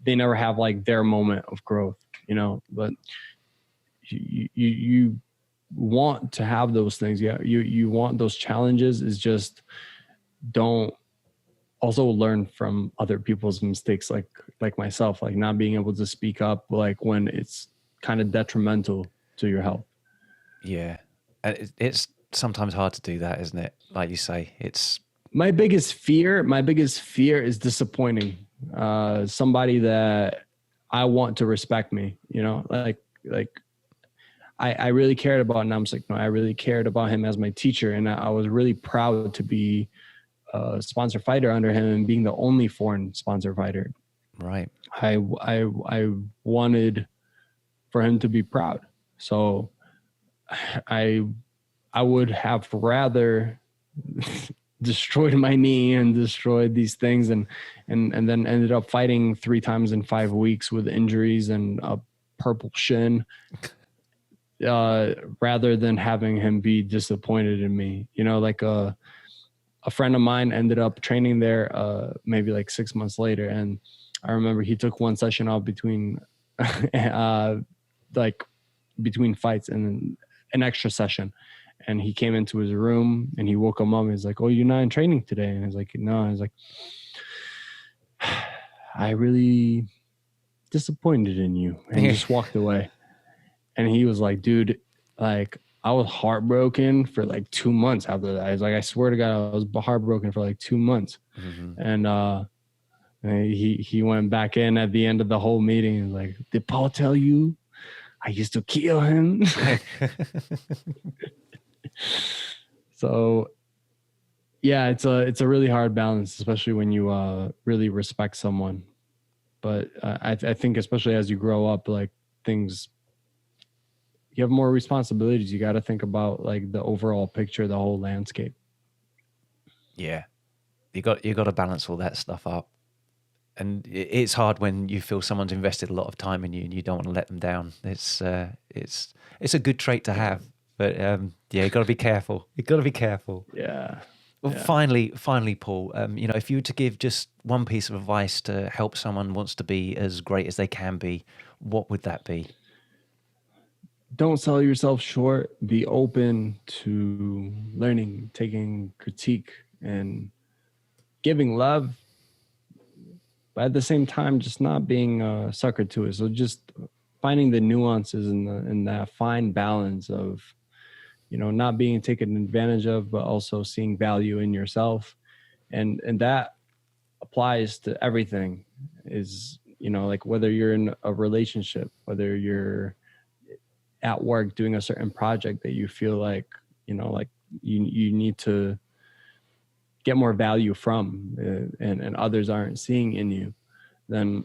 they never have like their moment of growth, you know. But you want to have those things. Yeah. You want those challenges. Is just don't also learn from other people's mistakes, like myself, like not being able to speak up like when it's kind of detrimental to your health. yeah. And it's sometimes hard to do that, isn't it? Like you say, it's My biggest fear is disappointing somebody that I want to respect me, you know, like I really cared about Namsik. I really cared about him as my teacher, and I was really proud to be a sponsor fighter under him and being the only foreign sponsor fighter. right. I wanted for him to be proud. So I would have rather destroyed my knee and destroyed these things and then ended up fighting 3 times in 5 weeks with injuries and a purple shin, rather than having him be disappointed in me. You know, like a friend of mine ended up training there maybe like 6 months later, and I remember he took one session off between like between fights and an extra session, and he came into his room and he woke him up and he's like, "Oh, you're not in training today?" And he's like, "No." He's like, "I really disappointed in you," and he just walked away. And he was like, "Dude, like I was heartbroken for like 2 months after that." I was like, "I swear to God, I was heartbroken for like 2 months." And he went back in at the end of the whole meeting and like, "Did Paul tell you I used to kill him?" So yeah, it's a really hard balance, especially when you really respect someone. But I think especially as you grow up, like things, you have more responsibilities. You got to think about like the overall picture, the whole landscape. Yeah. You got to balance all that stuff up. And it's hard when you feel someone's invested a lot of time in you and you don't want to let them down. It's a good trait to have, but yeah, you got to be careful. You got to be careful. Yeah. Well, finally, Paul, you know, if you were to give just one piece of advice to help someone wants to be as great as they can be, what would that be? Don't sell yourself short. Be open to learning, taking critique, and giving love, but at the same time, just not being a sucker to it. So just finding the nuances in that fine balance of, you know, not being taken advantage of, but also seeing value in yourself. And that applies to everything. Is, you know, like whether you're in a relationship, whether you're at work doing a certain project that you feel like, you know, like you need to get more value from, and others aren't seeing in you, then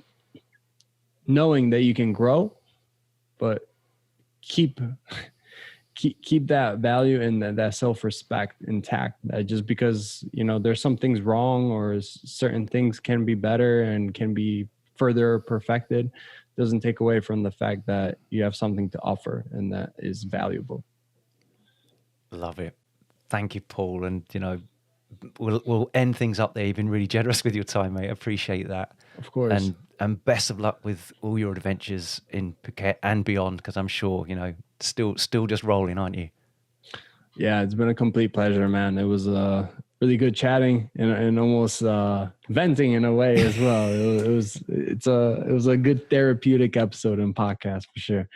knowing that you can grow, but keep that value and that self-respect intact. That just because, you know, there's some things wrong or certain things can be better and can be further perfected, doesn't take away from the fact that you have something to offer and that is valuable. Love it. Thank you, Paul. And, you know, we'll end things up there. You've been really generous with your time, mate. I appreciate that. Of course. And best of luck with all your adventures in Phuket and beyond, because I'm sure, you know, still just rolling, aren't you? Yeah, it's been a complete pleasure, man. It was really good chatting and almost venting in a way as well. It was a good therapeutic episode and podcast for sure.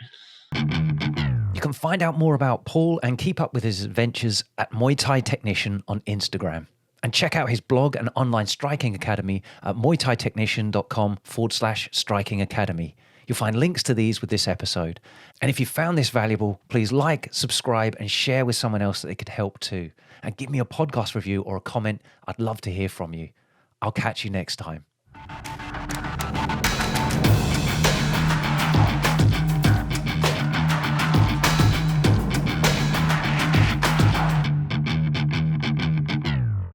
You can find out more about Paul and keep up with his adventures at Muay Thai Technician on Instagram. And check out his blog and online striking academy at muaythaitechnician.com/striking academy. You'll find links to these with this episode. And if you found this valuable, please like, subscribe, and share with someone else that they could help too. And give me a podcast review or a comment. I'd love to hear from you. I'll catch you next time.